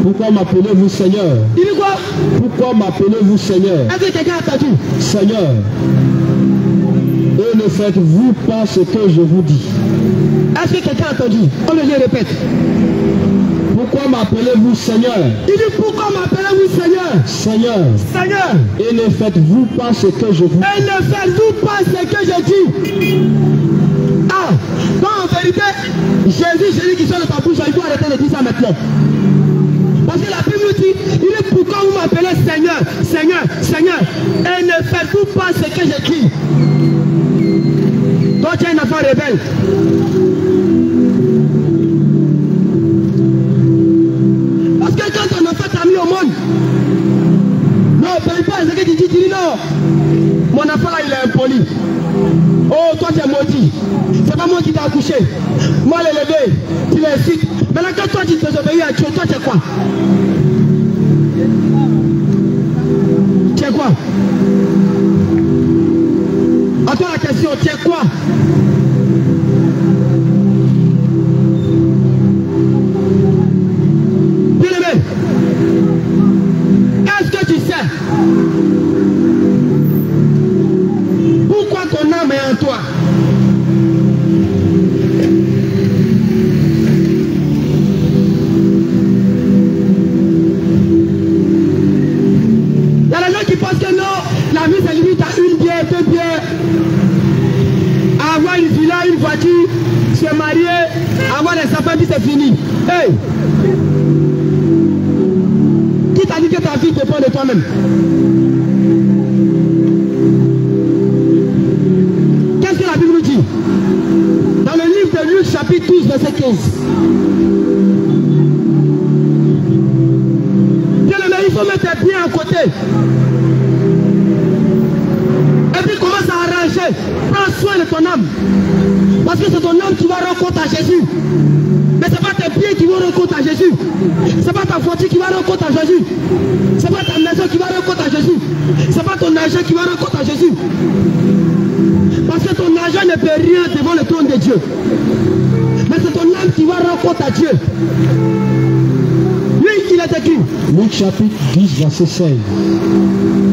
Speaker 3: Pourquoi m'appelez-vous Seigneur? Il dit quoi? Pourquoi m'appelez-vous Seigneur? Est-ce que quelqu'un a entendu? Seigneur. Et ne faites-vous pas ce que je vous dis? Est-ce que quelqu'un a entendu? On le répète. Pourquoi m'appelez-vous Seigneur? Il dit pourquoi m'appelez-vous Seigneur? Seigneur. Seigneur. Et ne faites-vous pas ce que je vous dis? Et ne faites-vous pas ce que je dis? Ah, donc en vérité, Jésus qui sort de ta bouche, il faut arrêter de dire ça maintenant. Parce que la Bible nous dit, il dit pourquoi vous m'appelez Seigneur, Seigneur, Seigneur, et ne faites-vous pas ce que je dis? Donc tu es un enfant rebelle. Parce que quand ton enfant t'a mis au monde, non, ne paye pas ce que tu dis, tu dis non. Mon enfant là, il est impoli. Oh, toi tu es maudit. C'est pas moi qui t'ai accouché. Moi l'élevé, tu l'incites. Maintenant quand toi tu désobéis à Dieu, toi tu es quoi? Tu es quoi? À toi la question, tu es quoi? Bien-aimé, est-ce que tu sais pourquoi ton âme est en toi? Il y a des gens qui pensent que non, la voiture, se marier, avoir des enfants, puis c'est fini. Hey! Qui t'a dit que ta vie dépend de toi-même? Qu'est-ce que la Bible nous dit? Dans le livre de Luc, chapitre 12, verset 15. Il faut mettre tes pieds à côté. Et puis commence à arranger. Prends soin de ton âme. Parce que c'est ton âme qui va rendre compte à Jésus. Mais ce n'est pas tes pieds qui vont rendre compte à Jésus. Ce n'est pas ta voiture qui va rendre compte à Jésus. Ce n'est pas ta maison qui va rendre compte à Jésus. Ce n'est pas ton argent qui va rendre compte à Jésus. Parce que ton argent ne peut rien devant le trône de Dieu. Mais c'est ton âme qui va rendre compte à Dieu. Il est écrit.
Speaker 1: Luc chapitre 10, verset 16.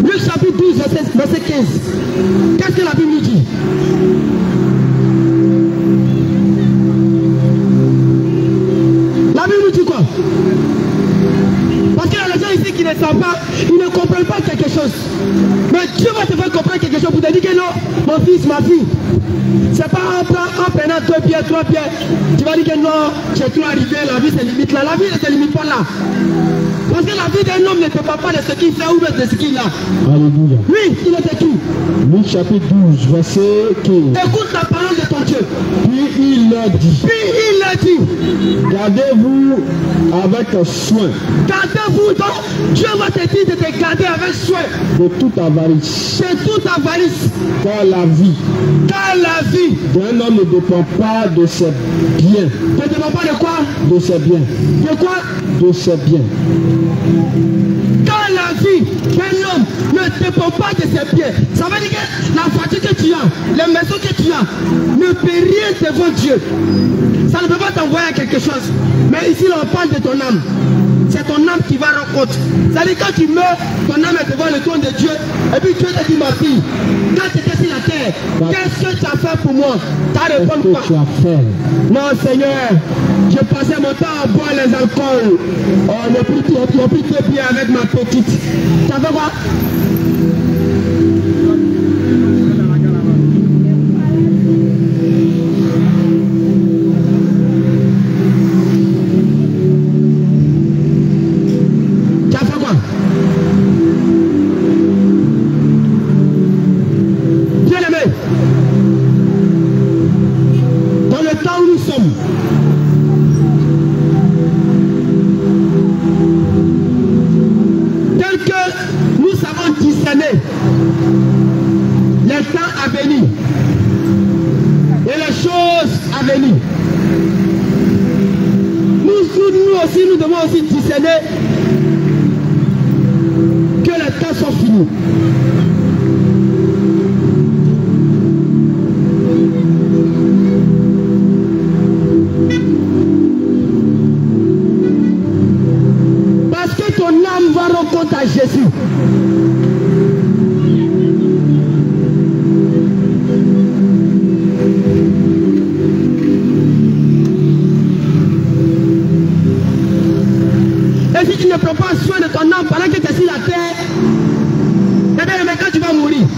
Speaker 3: Luc chapitre 12, verset 15. Qu'est-ce que la Bible nous dit? La Bible nous dit quoi? Parce qu'il y a des gens ici qui ne savent pas, ils ne comprennent pas quelque chose. Mais Dieu va te faire comprendre quelque chose pour te dire que non, mon fils, ma fille. C'est pas en prenant 2 pieds, 3 pieds, tu vas dire que non, j'ai trop arrivé, la vie se limite là. La vie ne se limite pas là. Parce que la vie d'un homme ne dépend pas de ce qu'il fait ou de ce qu'il a.
Speaker 1: Alléluia.
Speaker 3: Oui, il est écrit.
Speaker 1: Luc chapitre 12, verset 15.
Speaker 3: Écoute la parole de ton Dieu.
Speaker 1: Puis il leur dit. Gardez-vous avec soin.
Speaker 3: Gardez-vous donc. Dieu va te dire de te garder avec soin.
Speaker 1: De toute avarice.
Speaker 3: De toute avarice.
Speaker 1: Car la vie.
Speaker 3: Car la vie
Speaker 1: d'un homme ne dépend pas de ses biens.
Speaker 3: Ne dépend pas de quoi?
Speaker 1: De ses biens.
Speaker 3: De quoi?
Speaker 1: De ses biens.
Speaker 3: Car la vie d'un homme ne dépend pas de ses biens. Ça veut dire que la voiture que tu as, les maisons que tu as, ne peut rien devant Dieu. Ça ne peut pas t'envoyer à quelque chose. Mais ici, on parle de ton âme. C'est ton âme qui va rendre compte. C'est-à-dire quand tu meurs, ton âme est devant le trône de Dieu. Et puis Dieu te dit, ma fille, quand tu étais sur la terre, qu'est-ce que tu as fait pour moi? Tu as répondu quoi?
Speaker 1: Tu as fait.
Speaker 3: Non, Seigneur, je passais mon temps à boire les alcools. Oh, on a pris 2 pieds avec ma petite. Tu as fait quoi? Nous devons aussi discerner que les temps sont finis. Parce que ton âme va rendre compte à Jésus. Et si tu ne prends pas soin de ton âme pendant que tu es sur la terre, eh bien, mais quand tu vas mourir,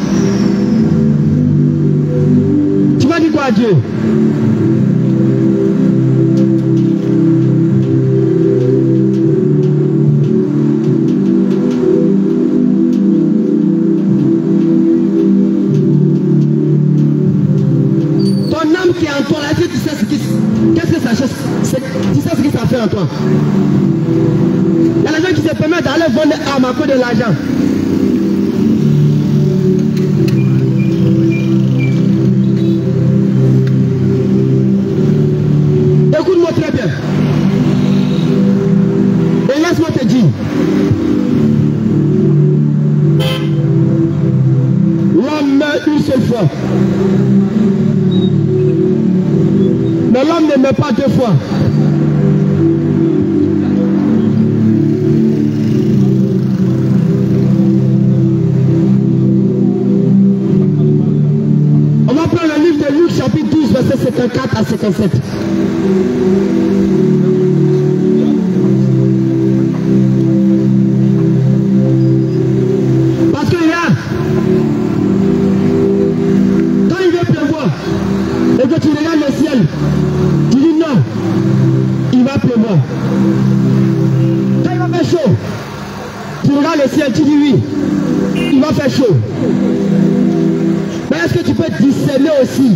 Speaker 3: tu vas dire quoi à Dieu? Ton âme qui est en toi, là, tu sais ce que ça fait en toi. Il y a des gens qui se permettent d'aller vendre des armes à cause de l'argent. Écoute-moi très bien. Et laisse-moi te dire. L'homme meurt une seule fois. Mais l'homme ne meurt pas 2 fois. Chapitre 12, verset 54 à 57. Parce que là, quand il veut pleuvoir, et que tu regardes le est-ce que tu peux discerner aussi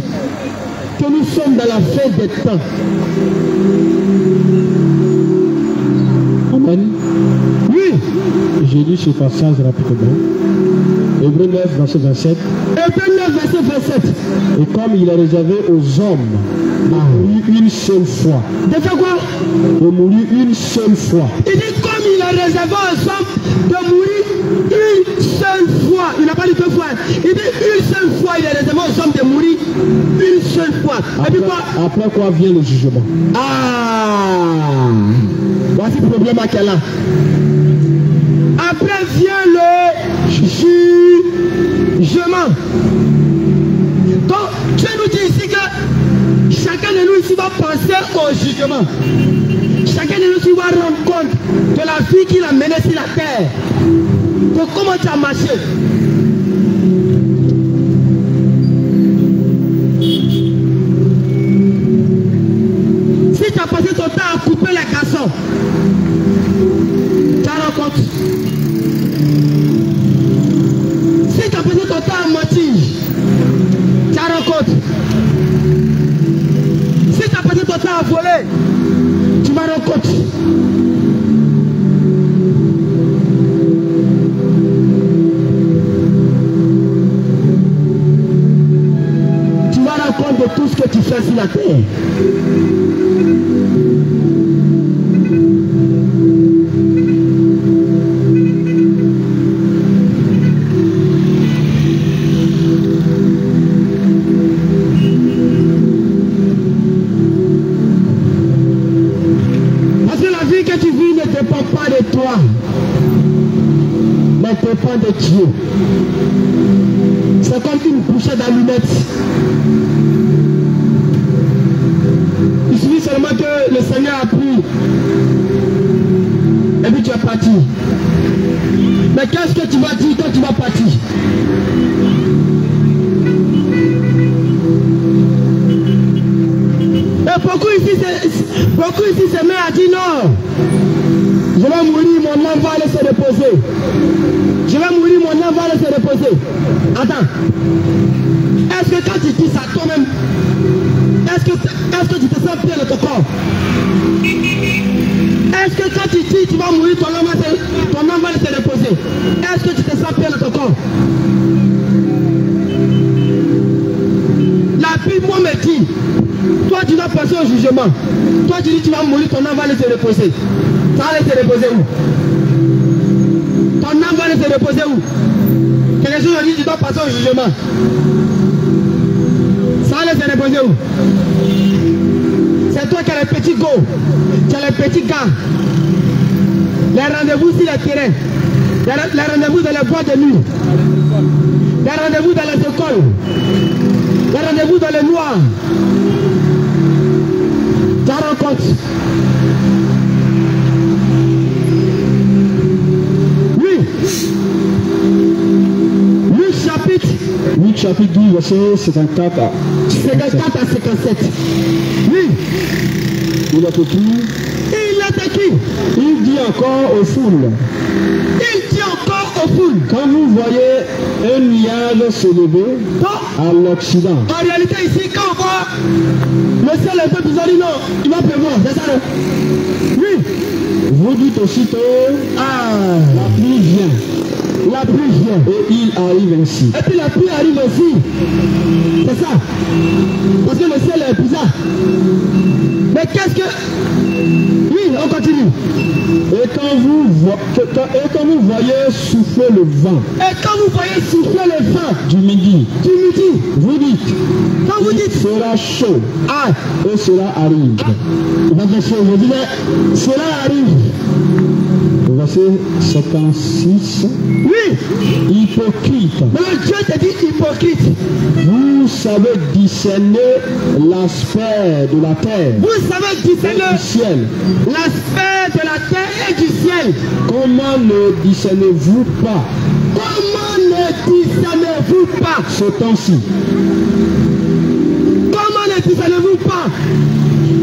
Speaker 3: que nous sommes dans la fin des temps? Amen. Oui. J'ai lu ce passage rapidement. Hébreux 9, verset 27. Hébreux 9, verset 27. Et comme il est réservé aux hommes de mourir une seule fois. De faire quoi? De mourir une seule fois. Il dit comme il est réservé aux hommes de mourir une seule fois. Il n'a pas dit deux fois. Il dit une seule fois. Il est réservé aux hommes de mourir une seule fois. Après, et puis quoi? Après quoi vient le jugement? Ah! Voici le problème à quel là. Après vient le jugement. Donc, Dieu nous dit ici que chacun de nous ici va penser au jugement. Chacun de nous ici va rendre compte de la vie qu'il a menée sur la terre. De comment tu as marché. Si tu as passé ton temps à couper les garçons, tu as rendu compte. Si tu as passé ton temps à mentir, tu as rendu compte. Si tu as passé ton temps à voler, tu vas rendre compte. Tu vas rendre compte de tout ce que tu fais sur la terre. Dépend de Dieu. C'est comme une bouchée d'allumettes. Il suffit seulement que le Seigneur a pris et puis tu es parti. Mais qu'est-ce que tu vas dire quand tu vas partir? Et beaucoup ici se met à dire non. Je vais mourir, mon âme va aller se reposer. Je vais mourir, mon âme va aller se reposer. Attends. Est-ce que quand tu dis ça toi-même, est-ce que tu te sens bien dans ton corps? Est-ce que quand tu dis tu vas mourir, ton âme va aller se reposer? Est-ce que tu te sens bien dans ton corps? La Bible me dit, toi tu dois passer au jugement. Toi tu dis tu vas mourir, ton âme va aller se reposer. Ça va aller se reposer où? Ton âme va aller se reposer où? Quelque chose dit tu dois passer au jugement. Ça va aller se reposer où? C'est toi qui as les petits go, qui as les petits gars. Les rendez-vous sur les terrains, les rendez-vous dans les bois de nuit, les rendez-vous dans les écoles, les rendez-vous dans les noirs. Tu as rencontre. Luc chapitre 12, verset 54 à 57. Oui. Il est écrit. Il est écrit. Il dit encore aux foules. Il dit encore aux foules. Quand vous voyez un nuage se lever à l'Occident. En réalité ici, quand on voit le ciel un peu bizarre, non, il va pleuvoir, c'est ça non? Oui. Vous dites aussitôt, la pluie vient. La pluie vient. Et il arrive ainsi. Et puis la pluie arrive aussi. C'est ça. Parce que le ciel est bizarre. Mais qu'est-ce que... Oui, on continue. Et quand vous voyez souffler le vent. Et quand vous voyez souffler le vent. Du midi. Vous dites. Quand vous dites. Cela chaud. Et cela arrive. Il va faire chaud. Je disais, cela arrive. Verset 56. Oui. Hypocrite. Mais Dieu te dit hypocrite. Vous savez discerner l'aspect de la terre. Vous savez discerner du ciel. L'aspect de la terre et du ciel. Comment ne discernez-vous pas? Comment ne discernez-vous pas ce temps-ci? Comment ne discernez-vous pas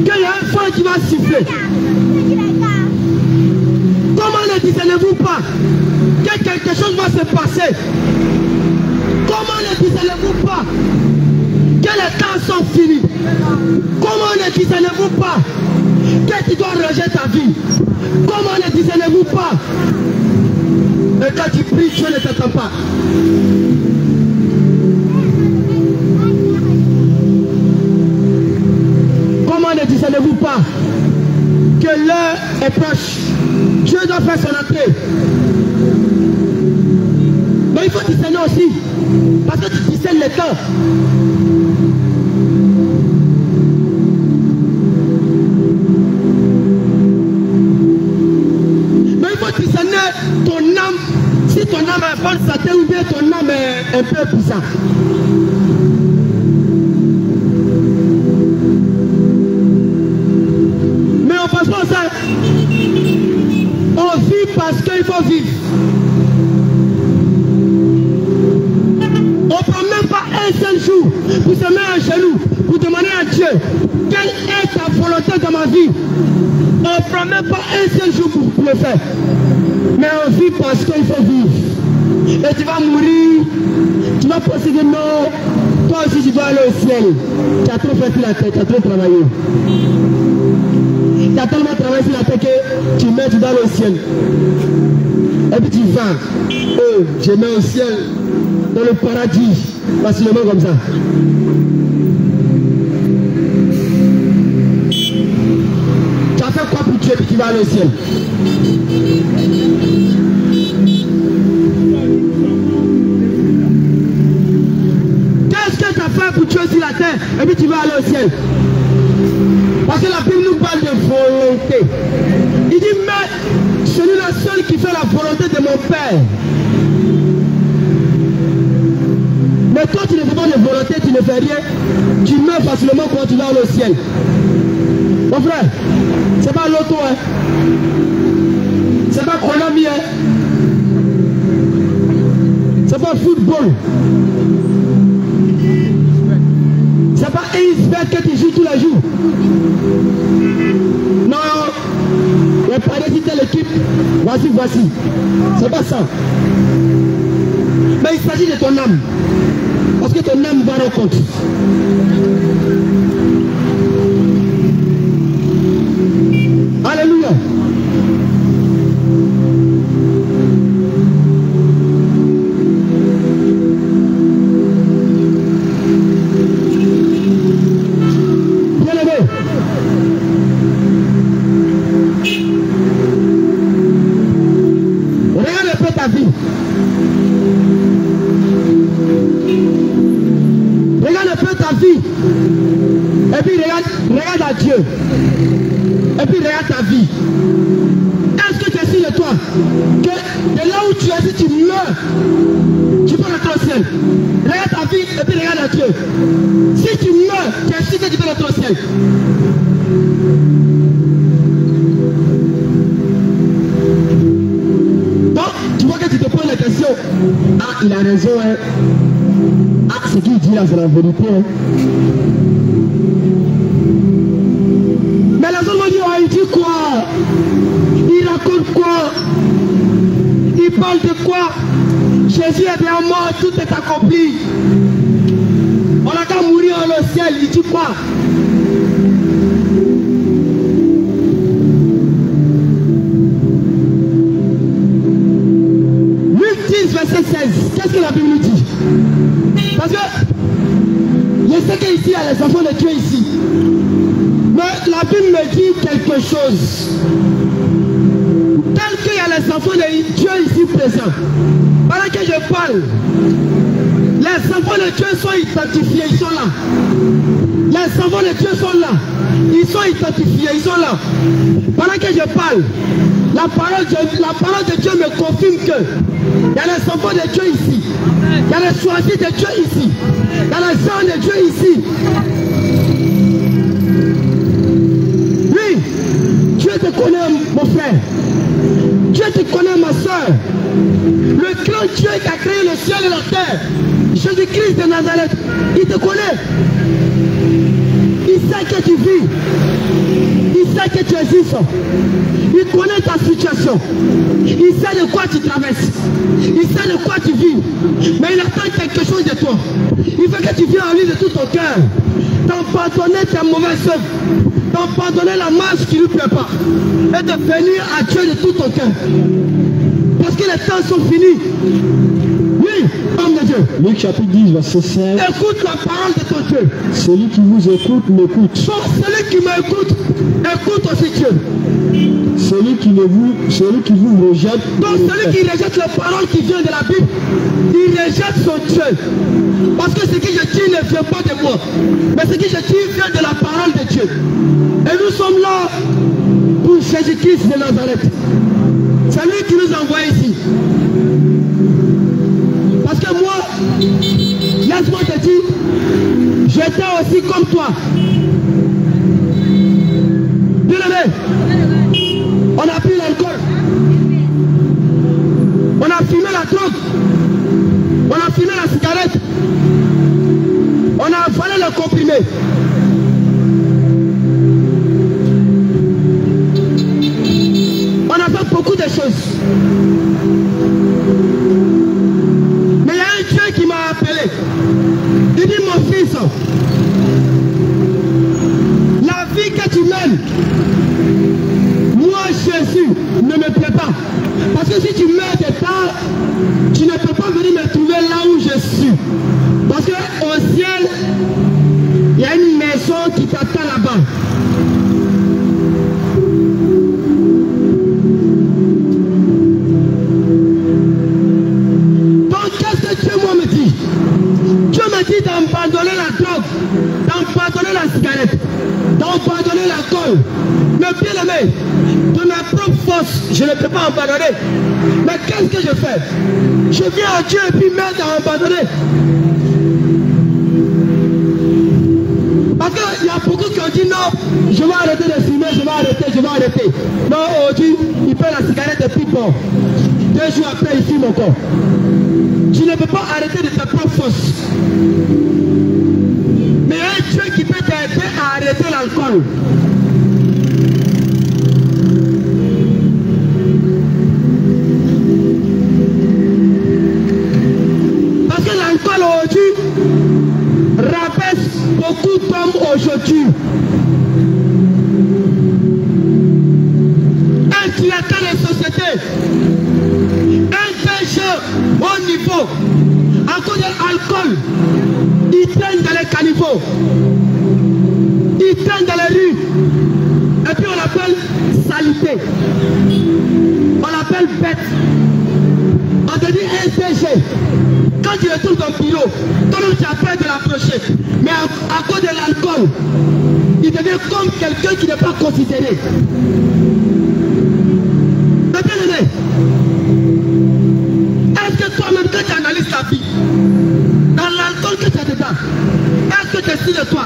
Speaker 3: qu'il y a un vent qui va siffler? Comment ne discernez-vous pas que quelque chose va se passer? Comment ne discernez-vous pas
Speaker 1: les temps sont finis. Comment ne discernez-vous pas que tu dois ranger ta vie? Comment ne discernez-vous pas? Et quand tu pries, Dieu ne t'entend pas. Comment ne discernez-vous pas que l'heure est proche? Dieu doit faire son entrée. Mais il faut discerner aussi, parce que tu discernes le temps. Mais il faut discerner ton âme, si ton âme est en bonne santé ou bien ton âme est un peu puissante. Mais on passe pas ça. On vit parce qu'il faut vivre. On ne prend même pas un seul jour pour se mettre à genoux, pour demander à Dieu quelle est ta volonté dans ma vie. On ne prend même pas un seul jour pour le faire. Mais on vit parce qu'il faut vivre. Et tu vas mourir, tu vas penser que non, toi aussi tu dois aller au ciel. Tu as trop fait sur la tête, tu as trop travaillé. Tu as tellement travaillé sur la tête que tu mets, tu dois aller au ciel. Et puis tu vas, je mets au ciel, dans le paradis, facilement comme ça. Tu as fait quoi pour Dieu et puis tu vas aller au ciel? Qu'est-ce que tu as fait pour Dieu sur la terre et puis tu vas aller au ciel? Parce que la Bible nous parle de volonté. Il dit, mais celui-là seul qui fait la volonté de mon Père. Mais toi tu ne fais pas de volonté, tu ne fais rien, tu meurs facilement quand tu vas au ciel. Mon frère, c'est pas l'auto, hein. C'est pas Konami, hein. C'est pas football. C'est pas Eastbet que tu joues tous les jours. Non, il n'y a pas de telle équipe. Voici. C'est pas ça. Mais il s'agit de ton âme. Parce que ton âme va rendre compte. Alléluia. Bien-aimé. Regarde un peu ta vie. Regarde un peu ta vie. Et puis regarde à Dieu. Et puis regarde ta vie. Est-ce que tu es sûr de toi que de là où tu es, si tu meurs, tu peux rentrer au ciel? Regarde ta vie et puis regarde à Dieu. Si tu meurs, tu es sûr que tu peux rentrer au ciel? Donc, tu vois que tu te poses la question. Ah, il a raison, hein. Ah, ce qu'il dit là, c'est la vérité, hein. Mais les autres vont dire, oh, il dit quoi? Il raconte quoi? Il parle de quoi? Jésus est bien mort, tout est accompli. On a qu'à mourir dans le ciel, il dit quoi? Luc 10, verset 16, qu'est-ce que la Bible nous dit? Parce que je sais qu'ici, il y a les enfants de Dieu ici. Mais la Bible me dit quelque chose. Tel qu'il y a les enfants de Dieu ici présents. Pendant que je parle, les enfants de Dieu sont identifiés, ils sont là. Les enfants de Dieu sont là. Ils sont identifiés, ils sont là. Pendant que je parle, la parole de Dieu me confirme que il y a les enfants de Dieu ici. Il y a les choisis de Dieu ici. Il y a les gens de Dieu ici. Oui, Dieu te connaît, mon frère. Dieu te connaît, ma soeur. Le grand Dieu qui a créé le ciel et la terre, Jésus-Christ de Nazareth, il te connaît. Il sait que tu vis. Il sait que tu existes. Il connaît ta situation. Il sait de quoi tu traverses. Il sait de quoi tu vis. Mais il attend quelque chose de toi. Il veut que tu viennes en lui de tout ton cœur. T'en pardonner tes mauvaises œuvres. T'en pardonner la marche qui lui prépare. Et de venir à Dieu de tout ton cœur. Parce que les temps sont finis. Oui, homme de Dieu.
Speaker 3: Luc chapitre 10, verset 16.
Speaker 1: Écoute la parole de ton Dieu.
Speaker 3: Celui qui vous écoute, m'écoute.
Speaker 1: Donc celui qui m'écoute, écoute aussi Dieu.
Speaker 3: Celui qui vous rejette.
Speaker 1: Donc celui qui rejette la parole qui vient de la Bible, il rejette son Dieu. Parce que ce que je dis ne vient pas de moi. Mais ce que je dis vient de la parole de Dieu. Et nous sommes là pour Jésus-Christ de Nazareth. C'est lui qui nous envoie ici. Parce que moi, laisse-moi te dire, j'étais aussi comme toi. Bien-aimé, on a pris l'alcool. On a fumé la drogue. On a fumé la cigarette. On a avalé le comprimé. On a fait beaucoup de choses. Mais il y a un Dieu qui m'a appelé. Il dit, mon fils, la vie que tu mènes, moi Jésus ne me plaît pas. Parce que si tu mets des temps, tu ne peux pas venir me trouver là où je suis. Parce qu'au ciel, il y a une maison qui t'attend là-bas. D'abandonner la drogue, d'abandonner la cigarette, d'abandonner l'alcool. Mais bien aimé, de ma propre force, je ne peux pas abandonner. Mais qu'est-ce que je fais? Je viens à Dieu et puis m'aide à abandonner. Parce qu'il y a beaucoup qui ont dit non, je vais arrêter de fumer, je vais arrêter. Non, aujourd'hui, il paie la cigarette et puis bon. 2 jours après, il fume encore. Tu ne peux pas arrêter de ta propre force. Mais un Dieu qui peut t'aider à arrêter l'alcool. Parce que l'alcool aujourd'hui rabaisse beaucoup d'hommes aujourd'hui. Un directeur de société, un pêcheur au niveau, à cause de l'alcool, il traîne dans les caniveaux, il traîne dans les rues, et puis on l'appelle salité, on l'appelle bête, on te dit SDG. Quand tu retournes dans ton bureau, toi-même tu as peur de l'approcher, mais à cause de l'alcool, il devient comme quelqu'un qui n'est pas considéré. Mais bien aimé, est-ce que toi-même, quand tu analyses ta vie, dans l'alcool que tu as dedans, est-ce que tu es sûr de toi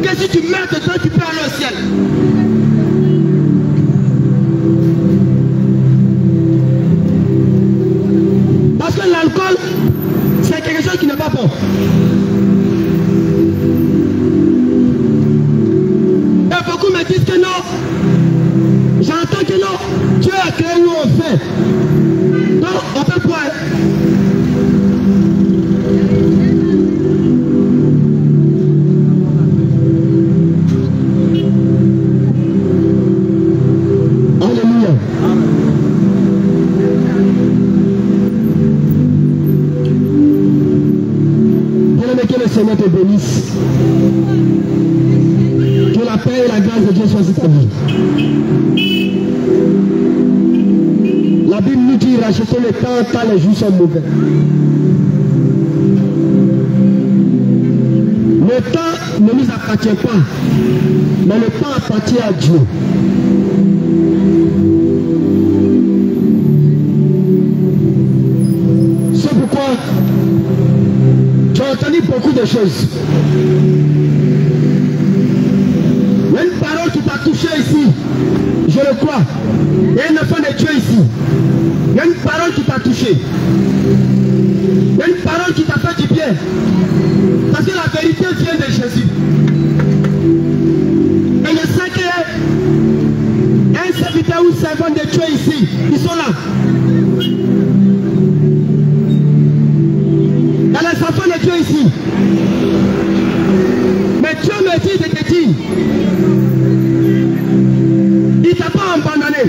Speaker 1: que si tu meurs dedans, tu peux aller au ciel? Parce que l'alcool, c'est quelque chose qui n'est pas bon. Et beaucoup me disent que non. J'entends que non. Dieu a créé nous on fait. Donc on peut boire. Alléluia. Bien-aimé, que le Seigneur te bénisse. Que la paix et la grâce de Dieu soient sur ta vie. La Bible nous dit racheter le temps quand les jours sont mauvais. Le temps ne nous appartient pas, mais le temps appartient à Dieu. C'est pourquoi tu as entendu beaucoup de choses. Il y a une parole qui t'a touché ici, je le crois. Il y a une enfant de Dieu ici. Il y a une parole qui t'a touché. Il y a une parole qui t'a fait du bien. Parce que la vérité vient de Jésus.
Speaker 3: Il y a les enfants de Dieu ici. Mais Dieu me dit de te dire, il ne t'a pas abandonné.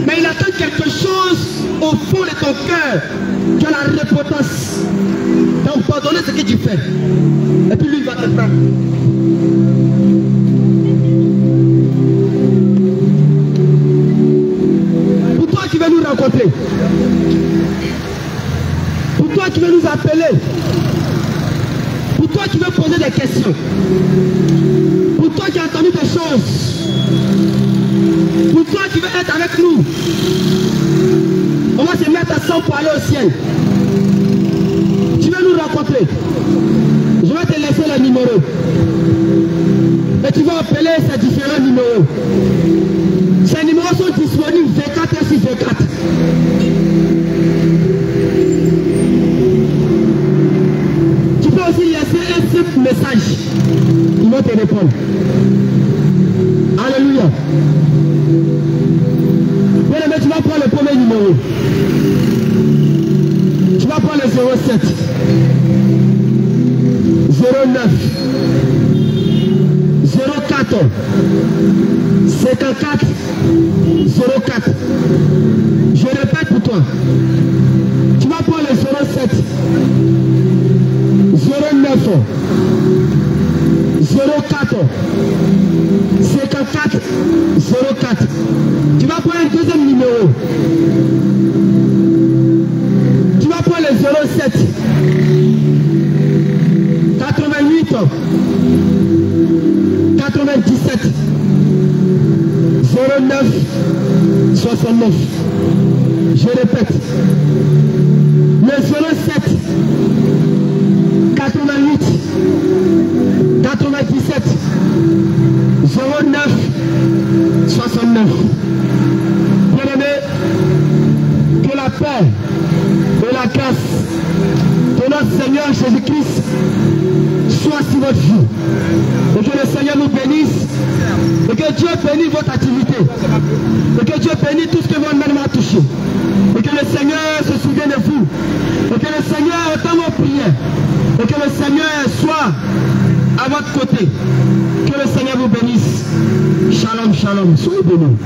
Speaker 3: Mais il attend quelque chose au fond de ton cœur. Tu as la repentance. Donc pardonner ce que tu fais. Et puis lui il va te prendre. Pour toi qui veux nous rencontrer. Pour toi qui veux nous appeler. Pour toi qui veux poser des questions. Pour toi qui as entendu des choses. Pour toi qui veux être avec nous. On va se mettre ensemble pour aller au ciel. Tu veux nous rencontrer. Je vais te laisser le numéro. Et tu vas appeler ces différents numéros. Ces numéros sont disponibles 24 heures sur 24. Tu peux aussi laisser un simple message. Ils vont te répondre. Alléluia. Mais tu vas prendre le premier numéro. Tu vas prendre le 07 09 04 54 04. Je répète pour toi. Tu vas prendre le 07 09 04 54 04. Tu vas prendre un deuxième numéro. Tu vas prendre le 07 88 97 09 69. Je répète. Le 07 88 97 09 69. Bien-aimé, que la paix et la grâce de notre Seigneur Jésus-Christ soit sur votre vie. Et que le Seigneur nous bénisse. Et que Dieu bénisse votre activité. Et que Dieu bénisse tout ce que votre main va toucher. Et que le Seigneur se souvienne de vous. Et que le Seigneur entende vos prières. Et que le Seigneur soit à votre côté. Que le Seigneur vous bénisse. Shalom, shalom. Soyez bénis.